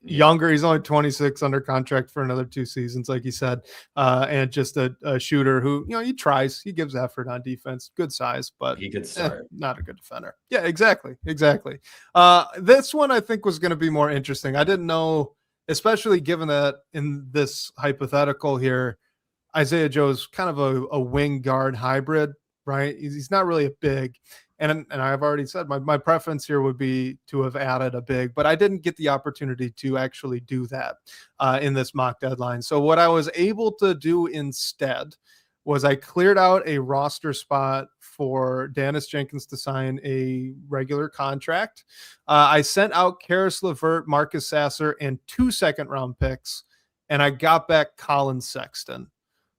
A: Younger, he's only 26, under contract for another 2 seasons, like you said, and just a shooter who, he tries, he gives effort on defense, good size, but
B: he could start.
A: Not a good defender. Yeah, exactly. This one I think was going to be more interesting. I didn't know, especially given that in this hypothetical here, Isaiah Joe's kind of a wing guard hybrid, right? He's not really a big. And I've already said my preference here would be to have added a big, but I didn't get the opportunity to actually do that in this mock deadline. So what I was able to do instead was I cleared out a roster spot for Dennis Jenkins to sign a regular contract. I sent out Karis LeVert, Marcus Sasser, and 2 second-round picks, and I got back Colin Sexton.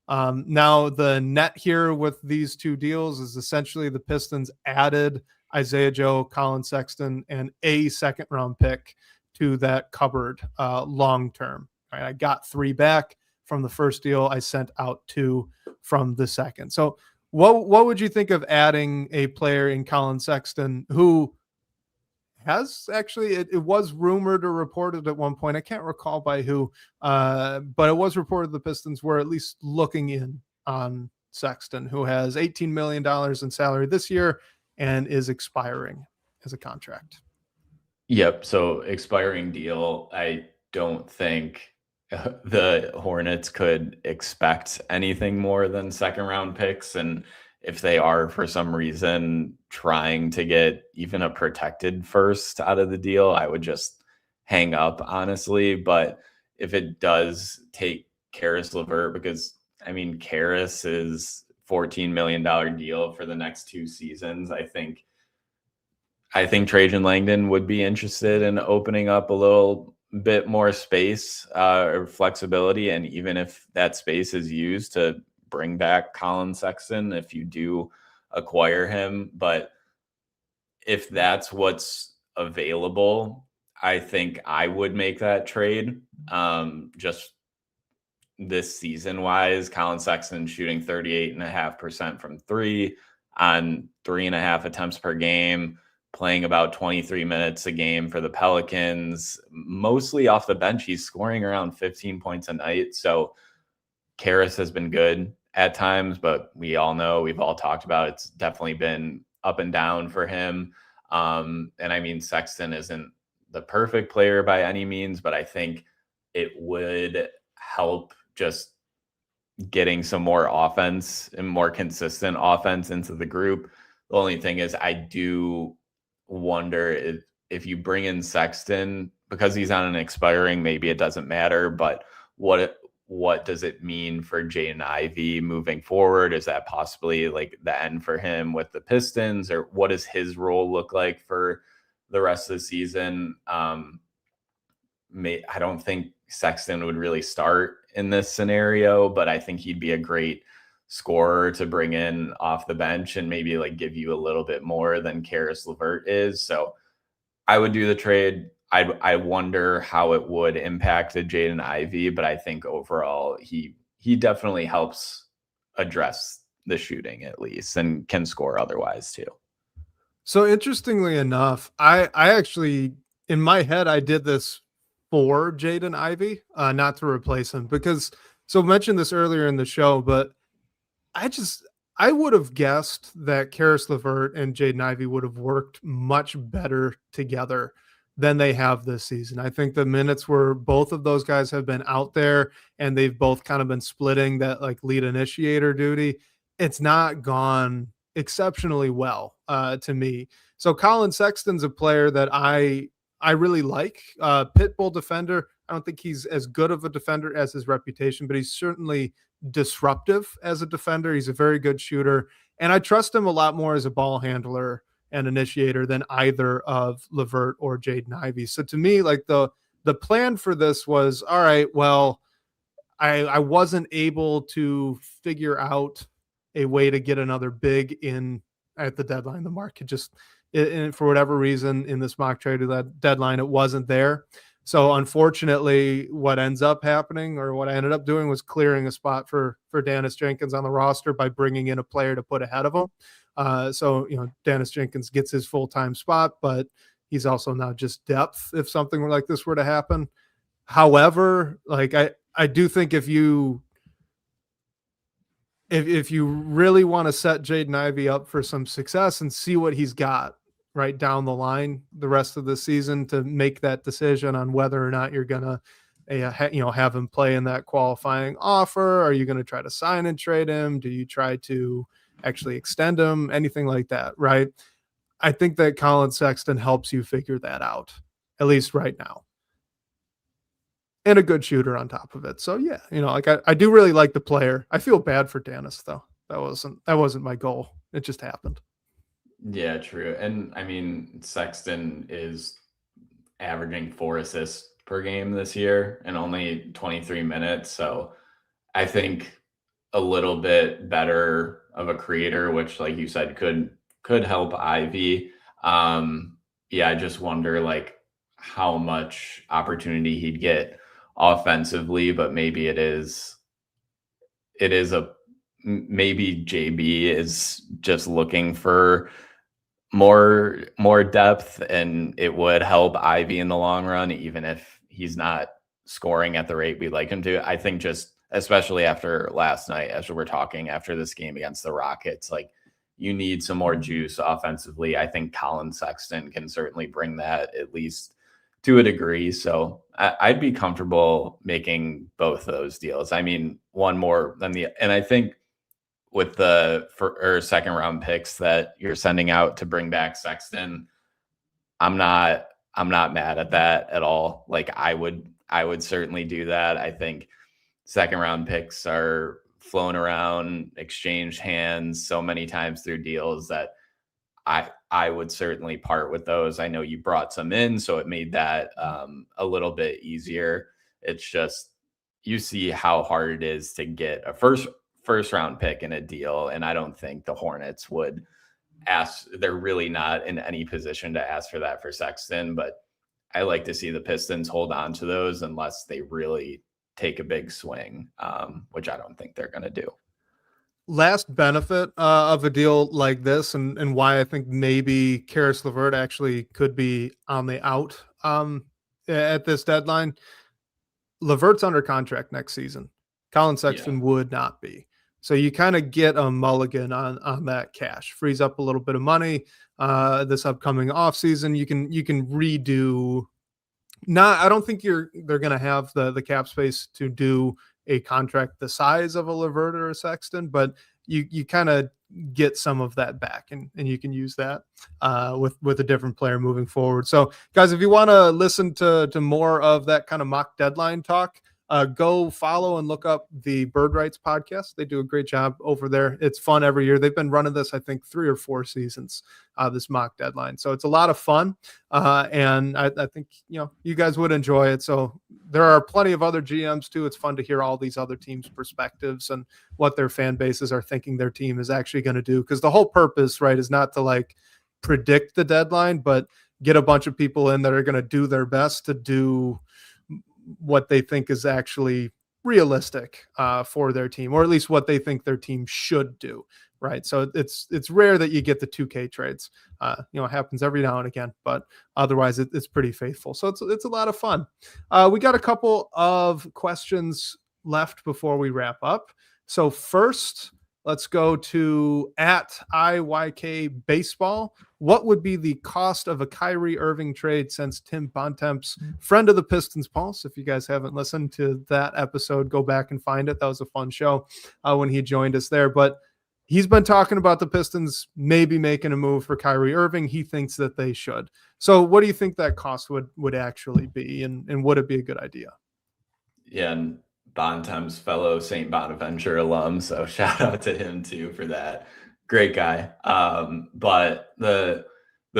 A: Now the net here with these 2 deals is essentially the Pistons added Isaiah Joe, Colin Sexton, and a second-round pick to that cupboard long-term. Right, I got 3 back from the first deal. I sent out 2 from the second. So what would you think of adding a player in Colin Sexton who has actually, it was rumored or reported at one point, I can't recall by who, but it was reported the Pistons were at least looking in on Sexton, who has $18 million in salary this year and is expiring as a contract.
B: Yep. So expiring deal. I don't think the Hornets could expect anything more than second round picks. And if they are for some reason trying to get even a protected first out of the deal, I would just hang up, honestly. But if it does take Karis LeVert, because I mean, Karis is $14 million deal for the next 2 seasons. I think Trajan Langdon would be interested in opening up a little bit more space or flexibility. And even if that space is used to bring back Colin Sexton, if you do acquire him, but if that's what's available, I think I would make that trade. Just this season wise, Colin Sexton shooting 38.5% from 3 on 3.5 attempts per game, playing about 23 minutes a game for the Pelicans, mostly off the bench. He's scoring around 15 points a night. So Karis has been good at times, but we all know, we've all talked about, it's definitely been up and down for him. And I mean, Sexton isn't the perfect player by any means, but I think it would help just getting some more offense and more consistent offense into the group. The only thing is, I do wonder if you bring in Sexton, because he's on an expiring, maybe it doesn't matter, but what does it mean for Jaden Ivey moving forward? Is that possibly like the end for him with the Pistons, or what does his role look like for the rest of the season? I don't think Sexton would really start in this scenario, but I think he'd be a great scorer to bring in off the bench and maybe like give you a little bit more than Karis LeVert is. So I would do the trade. I wonder how it would impact the Jaden Ivey, but I think overall he definitely helps address the shooting at least, and can score otherwise too.
A: So interestingly enough, I actually, in my head, I did this for Jaden Ivey, not to replace him, because, so I mentioned this earlier in the show, but I would have guessed that Karis LeVert and Jaden Ivey would have worked much better together than they have this season. I think the minutes where both of those guys have been out there and they've both kind of been splitting that like lead initiator duty, it's not gone exceptionally well to me. So Colin Sexton's a player that I really like. Pitbull defender. I don't think he's as good of a defender as his reputation, but he's certainly disruptive as a defender. He's a very good shooter, and I trust him a lot more as a ball handler and initiator than either of LeVert or Jaden Ivey. So to me, like the plan for this was, all right, well, I wasn't able to figure out a way to get another big in at the deadline. The market just, for whatever reason, in this mock trade deadline, it wasn't there. So unfortunately, what ends up happening, or what I ended up doing, was clearing a spot for Dennis Jenkins on the roster by bringing in a player to put ahead of him. So, Dennis Jenkins gets his full-time spot, but he's also now just depth if something like this were to happen. However, like I do think if you really want to set Jaden Ivey up for some success and see what he's got right down the line the rest of the season, to make that decision on whether or not you're going to have him play in that qualifying offer. Are you going to try to sign and trade him? Do you try to actually extend him? Anything like that, right? I think that Colin Sexton helps you figure that out, at least right now. And a good shooter on top of it. So yeah, I do really like the player. I feel bad for Dennis though. That wasn't my goal. It just happened.
B: Yeah, true. And I mean, Sexton is averaging 4 assists per game this year and only 23 minutes. So I think a little bit better of a creator, which, like you said, could help Ivy. I just wonder like how much opportunity he'd get offensively, but maybe maybe JB is just looking for more depth, and it would help Ivy in the long run, even if he's not scoring at the rate we'd like him to. I think just, especially after last night, as we're talking after this game against the Rockets, like, you need some more juice offensively. I think Colin Sexton can certainly bring that, at least to a degree. So I'd be comfortable making both of those deals. I mean, one more than and I think with the second round picks that you're sending out to bring back Sexton, I'm not mad at that at all. Like I would certainly do that. I think second round picks are flown around, exchanged hands so many times through deals that I would certainly part with those. I know you brought some in, so it made that a little bit easier. It's just you see how hard it is to get a first round pick in a deal, and I don't think the Hornets would ask. They're really not in any position to ask for that for Sexton, but I like to see the Pistons hold on to those unless they really take a big swing, which I don't think they're going to do.
A: Last benefit of a deal like this, and why I think maybe Karis LeVert actually could be on the out at this deadline. LeVert's under contract next season. Colin Sexton would not be. So you kind of get a mulligan on that cash. Frees up a little bit of money this upcoming offseason. You can redo. I don't think they're going to have the cap space to do a contract the size of a LeVert or a Sexton, but you kind of get some of that back, and you can use that with a different player moving forward. So guys, if you want to listen to more of that kind of mock deadline talk, go follow and look up the Bird Rights podcast. They do a great job over there. It's fun every year. They've been running this, I think, 3 or 4 seasons, this mock deadline. So it's a lot of fun. And I think, you guys would enjoy it. So there are plenty of other GMs too. It's fun to hear all these other teams' perspectives and what their fan bases are thinking their team is actually going to do. Because the whole purpose, right, is not to like predict the deadline, but get a bunch of people in that are going to do their best to do what they think is actually realistic for their team, or at least what they think their team should do. Right. So it's rare that you get the 2K trades. It happens every now and again, but otherwise it's pretty faithful. So it's a lot of fun. We got a couple of questions left before we wrap up. So first, let's go to @IYK Baseball. What would be the cost of a Kyrie Irving trade since Tim Bontemps, friend of the Pistons Pulse? If you guys haven't listened to that episode, go back and find it. That was a fun show when he joined us there. But he's been talking about the Pistons maybe making a move for Kyrie Irving. He thinks that they should. So what do you think that cost would actually be? And would it be a good idea?
B: Yeah, and Bontemps, fellow St. Bonaventure alum, so shout out to him too for that. Great guy. But the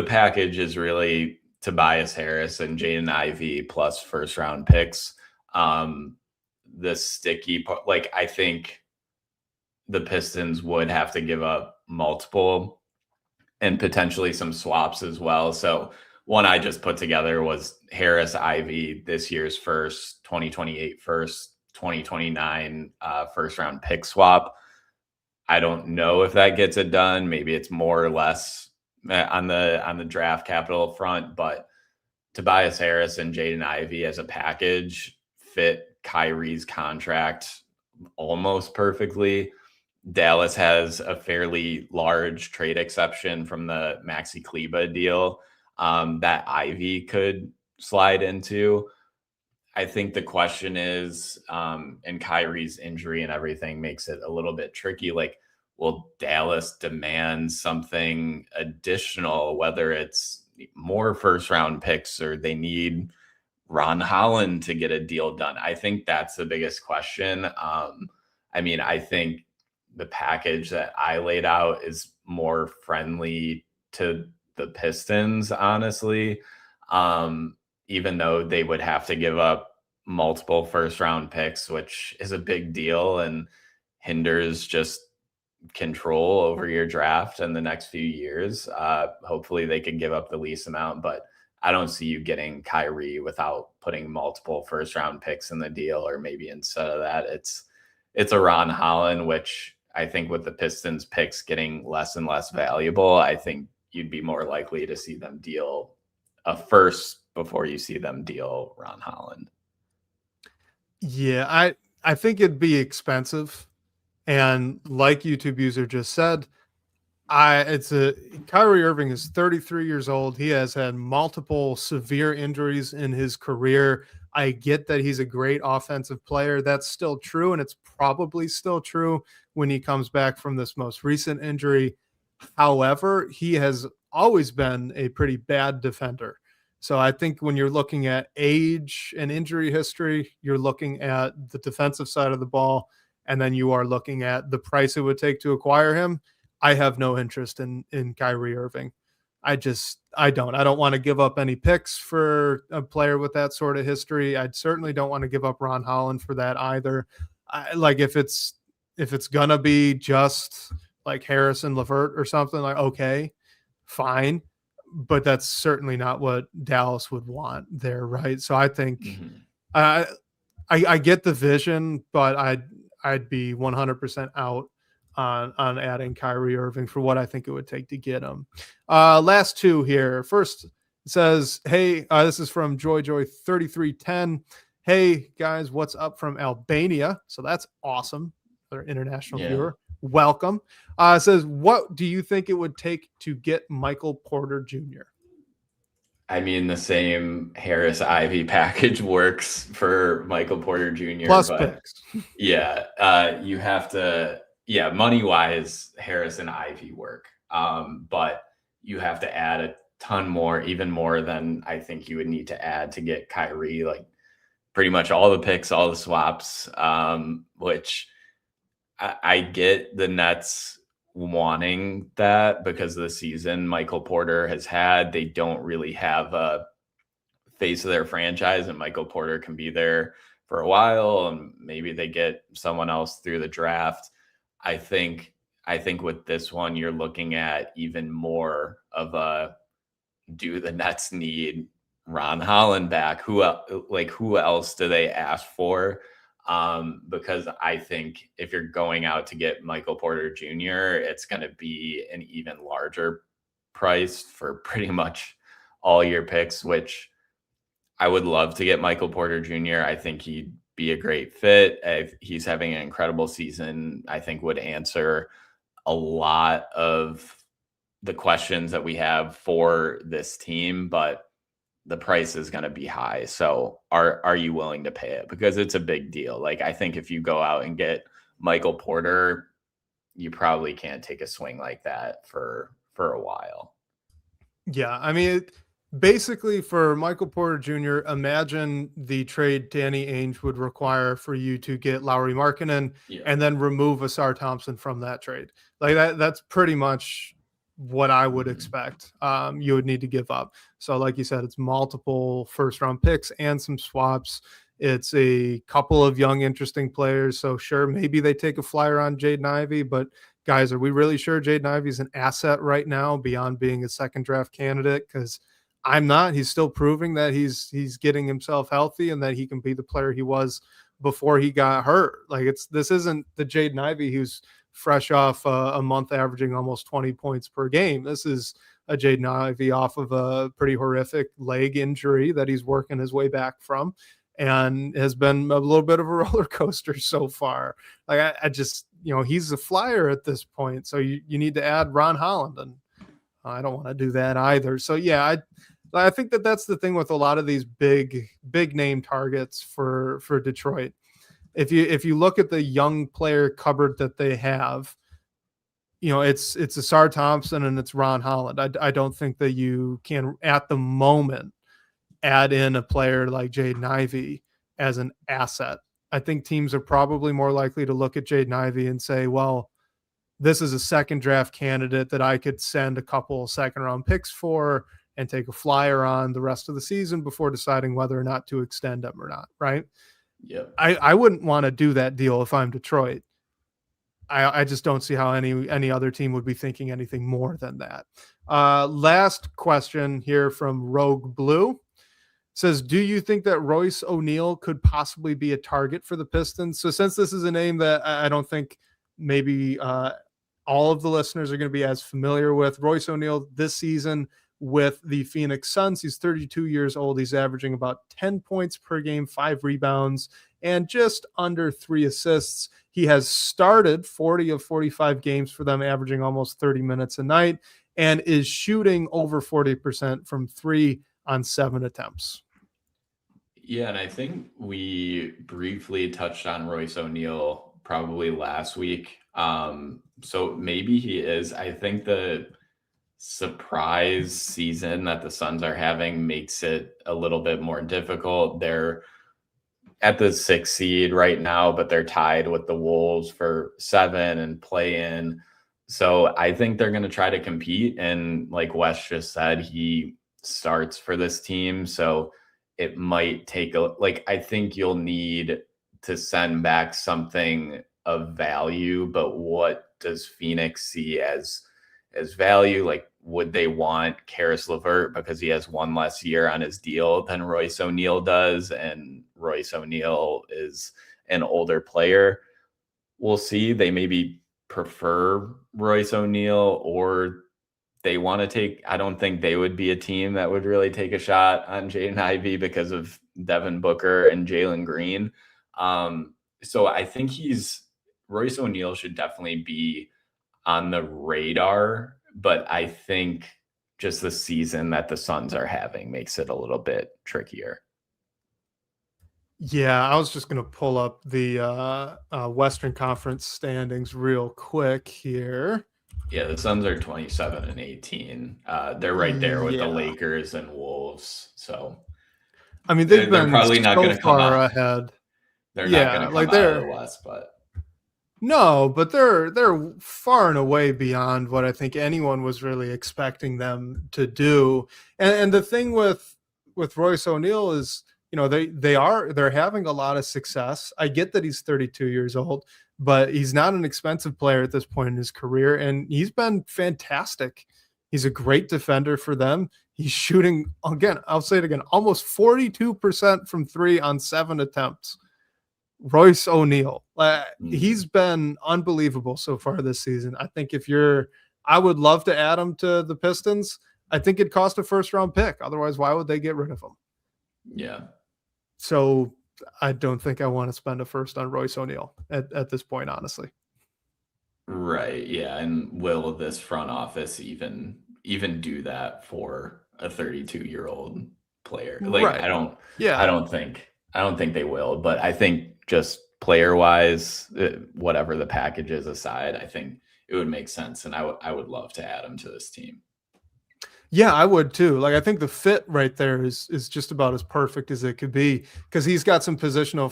B: package is really Tobias Harris and Jaden Ivey plus first round picks. The sticky part, like I think the Pistons would have to give up multiple and potentially some swaps as well. So one I just put together was Harris Ivey, this year's first, 2028 first, 2029 first round pick swap. I don't know if that gets it done. Maybe it's more or less on the draft capital front, but Tobias Harris and Jaden Ivey as a package fit Kyrie's contract almost perfectly. Dallas has a fairly large trade exception from the Maxi Kleber deal that Ivey could slide into. I think the question is, and Kyrie's injury and everything makes it a little bit tricky. Like, will Dallas demand something additional, whether it's more first round picks or they need Ron Holland to get a deal done? I think that's the biggest question. I think the package that I laid out is more friendly to the Pistons, honestly. Even though they would have to give up multiple first round picks, which is a big deal and hinders just control over your draft in the next few years. Hopefully they could give up the least amount, but I don't see you getting Kyrie without putting multiple first round picks in the deal, or maybe instead of that, it's a Ron Holland, which I think with the Pistons picks getting less and less valuable, I think you'd be more likely to see them deal a first before you see them deal Ron Holland.
A: Yeah, I think it'd be expensive. And like YouTube user just said, Kyrie Irving is 33 years old. He has had multiple severe injuries in his career. I get that he's a great offensive player. That's still true, and it's probably still true when he comes back from this most recent injury. However, he has always been a pretty bad defender. So I think when you're looking at age and injury history, you're looking at the defensive side of the ball, and then you are looking at the price it would take to acquire him. I have no interest in Kyrie Irving. I don't want to give up any picks for a player with that sort of history. I certainly don't want to give up Ron Holland for that either. If it's gonna be just like Harrison LeVert or something, like, okay, fine. But that's certainly not what Dallas would want there, right? So I think I get the vision, but I'd be 100% out on adding Kyrie Irving for what I think it would take to get him. Last two here. First, it says, hey, this is from JoyJoy3310. Hey, guys, what's up from Albania? So that's awesome. Another international viewer. Welcome. It says, what do you think it would take to get Michael Porter Jr.?
B: I mean, the same Harris Ivy package works for Michael Porter Jr.
A: Plus picks.
B: Yeah. You have to, money-wise, Harris and Ivy work. But you have to add a ton more, even more than I think you would need to add to get Kyrie, like pretty much all the picks, all the swaps, which I get the Nets wanting that because of the season Michael Porter has had. They don't really have a face of their franchise, and Michael Porter can be there for a while, and maybe they get someone else through the draft. I think with this one, you're looking at even more of a, do the Nets need Ron Holland back? Who else do they ask for? Because I think if you're going out to get Michael Porter Jr., it's going to be an even larger price for pretty much all your picks, which I would love to get Michael Porter Jr. I think he'd be a great fit. If he's having an incredible season, I think would answer a lot of the questions that we have for this team, but the price is going to be high. So are you willing to pay it? Because it's a big deal. Like, I think if you go out and get Michael Porter, you probably can't take a swing like that for a while.
A: Yeah. I mean, basically for Michael Porter Jr., imagine the trade Danny Ainge would require for you to get Lauri Markkanen and then remove Asar Thompson from that trade. Like that's pretty much what I would expect you would need to give up. So like you said, it's multiple first round picks and some swaps. It's a couple of young, interesting players. So sure, maybe they take a flyer on Jaden Ivey, but guys, are we really sure Jaden Ivey is an asset right now beyond being a second draft candidate? Because I'm not. He's still proving that he's getting himself healthy and that he can be the player he was before he got hurt. Like this isn't the Jaden Ivey who's fresh off a month averaging almost 20 points per game. This is a Jaden Ivey off of a pretty horrific leg injury that he's working his way back from, and has been a little bit of a roller coaster so far. Like I just, he's a flyer at this point. So you need to add Ron Holland, and I don't want to do that either. So yeah, I think that's the thing with a lot of these big name targets for Detroit. If you look at the young player cupboard that they have, it's Asar Thompson and it's Ron Holland. I don't think that you can at the moment add in a player like Jaden Ivey as an asset. I think teams are probably more likely to look at Jaden Ivey and say, well, this is a second draft candidate that I could send a couple second round picks for and take a flyer on the rest of the season before deciding whether or not to extend them or not. Right.
B: Yeah.
A: I wouldn't want to do that deal if I'm Detroit. I just don't see how any other team would be thinking anything more than that. Last question here from Rogue Blue says, do you think that Royce O'Neal could possibly be a target for the Pistons? So since this is a name that I don't think maybe all of the listeners are going to be as familiar with, Royce O'Neal this season with the Phoenix Suns, he's 32 years old. He's averaging about 10 points per game, 5 rebounds, and just under 3 assists. He has started 40 of 45 games for them, averaging almost 30 minutes a night, and is shooting over 40% from 3 on 7 attempts.
B: Yeah, and I think we briefly touched on Royce O'Neal probably last week. So maybe he is. I think the surprise season that the Suns are having makes it a little bit more difficult. They're at the 6th seed right now, but they're tied with the Wolves for 7 and play in. So I think they're going to try to compete. And like Wes just said, he starts for this team. So it might take I think you'll need to send back something of value, but what does Phoenix see as value? Like, would they want Karis LeVert because he has one less year on his deal than Royce O'Neal does, and Royce O'Neal is an older player? We'll see. They maybe prefer Royce O'Neal, or they want to take. I don't think they would be a team that would really take a shot on Jaden Ivey because of Devin Booker and Jalen Green. So I think Royce O'Neal should definitely be on the radar, but I think just the season that the Suns are having makes it a little bit trickier.
A: Yeah, I was just going to pull up the Western Conference standings real quick here.
B: Yeah, the Suns are 27 and 18. They're right there with the Lakers and Wolves. So,
A: I mean, they're
B: probably not going to come out
A: ahead.
B: They're not going to come out of the West, but
A: no, but they're far and away beyond what I think anyone was really expecting them to do. And the thing with Royce O'Neal is, you know, they're having a lot of success. I get that he's 32 years old, but he's not an expensive player at this point in his career, and he's been fantastic. He's a great defender for them. He's shooting, again, I'll say it again, almost 42% from 3 on 7 attempts. Royce O'Neal, he's been unbelievable so far this season. I think I would love to add him to the Pistons. I think it'd cost a first-round pick. Otherwise, why would they get rid of him?
B: Yeah.
A: So I don't think I want to spend a first on Royce O'Neal at this point, honestly.
B: Right. Yeah. And will this front office even do that for a 32-year-old player? Like,
A: right.
B: I don't think they will, but I think just player wise, whatever the package is aside, I think it would make sense. And I would love to add him to this team.
A: Yeah, I would too. Like, I think the fit right there is just about as perfect as it could be, because he's got some positional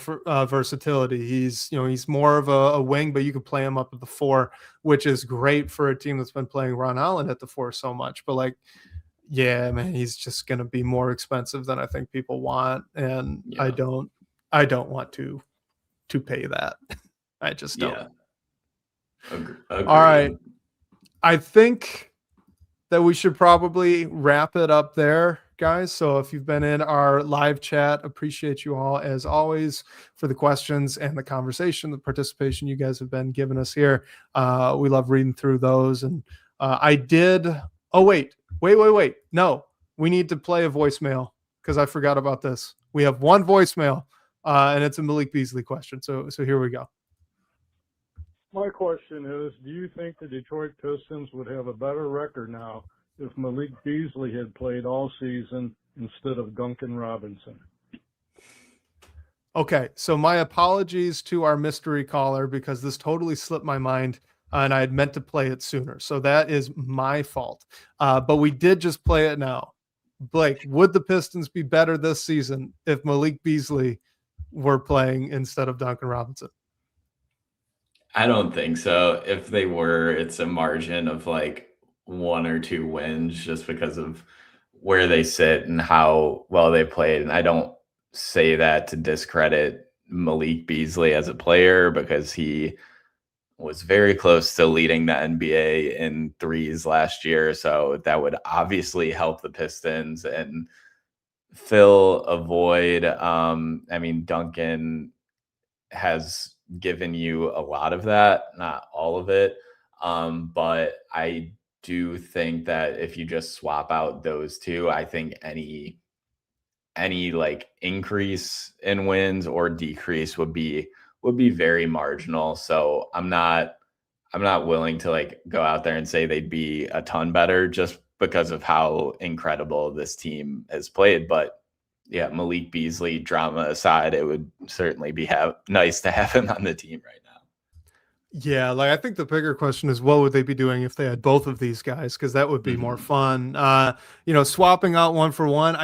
A: versatility. He's more of a wing, but you could play him up at the 4, which is great for a team that's been playing Ron Allen at the 4 so much. But like, yeah, man, he's just going to be more expensive than I think people want, and yeah. I don't want to pay that. I just don't.
B: Yeah. Agreed.
A: All right, I think that we should probably wrap it up there, guys. So if you've been in our live chat, appreciate you all as always for the questions and the conversation, the participation you guys have been giving us here. We love reading through those. And wait. No, we need to play a voicemail because I forgot about this. We have one voicemail and it's a Malik Beasley question. So here we go.
C: My question is, do you think the Detroit Pistons would have a better record now if Malik Beasley had played all season instead of Duncan Robinson?
A: Okay, so my apologies to our mystery caller because this totally slipped my mind and I had meant to play it sooner. So that is my fault. But we did just play it now. Blake, would the Pistons be better this season if Malik Beasley were playing instead of Duncan Robinson?
B: I don't think so. If they were, it's a margin of like 1 or 2 wins just because of where they sit and how well they played. And I don't say that to discredit Malik Beasley as a player, because he was very close to leading the NBA in threes last year. So that would obviously help the Pistons and fill a void. I mean, Duncan has given you a lot of that, not all of it. But I do think that if you just swap out those two, I think any like increase in wins or decrease would be very marginal. So I'm not willing to like go out there and say they'd be a ton better just because of how incredible this team has played. But Malik Beasley drama aside, it would certainly be nice to have him on the team right now.
A: Yeah, like I think the bigger question is what would they be doing if they had both of these guys? Because that would be more fun. Swapping out one for one.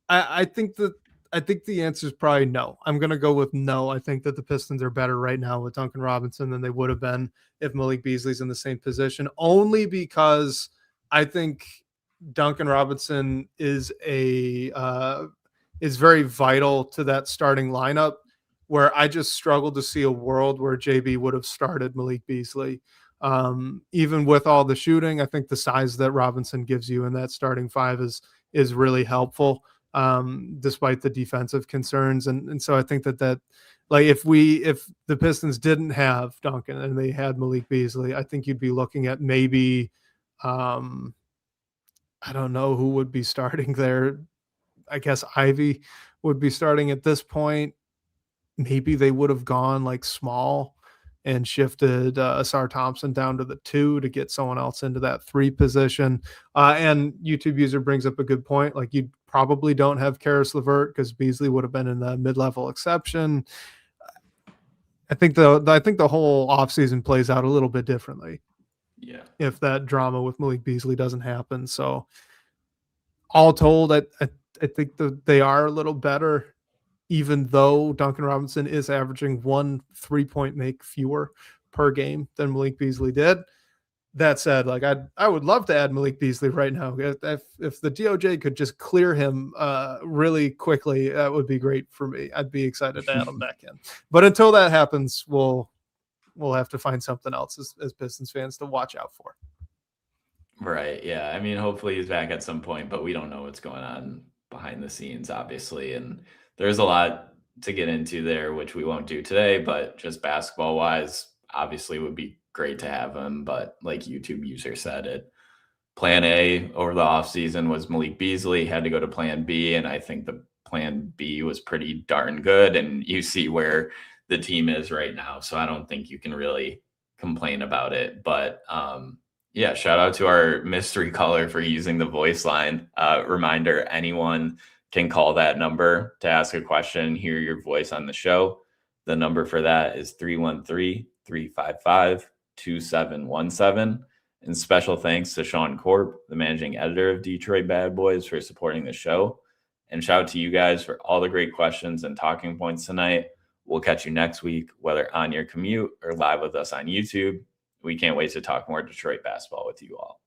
A: I think the answer is probably no. I'm gonna go with no. I think that the Pistons are better right now with Duncan Robinson than they would have been if Malik Beasley's in the same position. Only because I think Duncan Robinson is very vital to that starting lineup, where I just struggle to see a world where JB would have started Malik Beasley. Even with all the shooting, I think the size that Robinson gives you in that starting five is really helpful, despite the defensive concerns. And so I think that like if the Pistons didn't have Duncan and they had Malik Beasley, I think you'd be looking at maybe I don't know who would be starting there. I guess Ivy would be starting at this point. Maybe they would have gone like small and shifted Asar Thompson down to the 2 to get someone else into that 3 position. And YouTube user brings up a good point. Like you probably don't have Karis LeVert because Beasley would have been in the mid-level exception. I think the whole offseason plays out a little bit differently.
B: Yeah.
A: If that drama with Malik Beasley doesn't happen. So all told, I think that they are a little better, even though Duncan Robinson is averaging 1 3-point make fewer per game than Malik Beasley did. That said, like I would love to add Malik Beasley right now. If the DOJ could just clear him really quickly, that would be great for me. I'd be excited to add him back in. But until that happens, we'll have to find something else as Pistons fans to watch out for.
B: Right. Yeah. I mean, hopefully he's back at some point, but we don't know what's going on behind the scenes, obviously. And there's a lot to get into there, which we won't do today, but just basketball wise, obviously would be great to have him. But like YouTube user said, plan A over the offseason was Malik Beasley, had to go to plan B. And I think the plan B was pretty darn good. And you see where the team is right now. So I don't think you can really complain about it. But shout out to our mystery caller for using the voice line. Reminder, anyone can call that number to ask a question, hear your voice on the show. The number for that is 313-355-2717. And special thanks to Sean Corp, the managing editor of Detroit Bad Boys, for supporting the show. And shout out to you guys for all the great questions and talking points tonight. We'll catch you next week, whether on your commute or live with us on YouTube. We can't wait to talk more Detroit basketball with you all.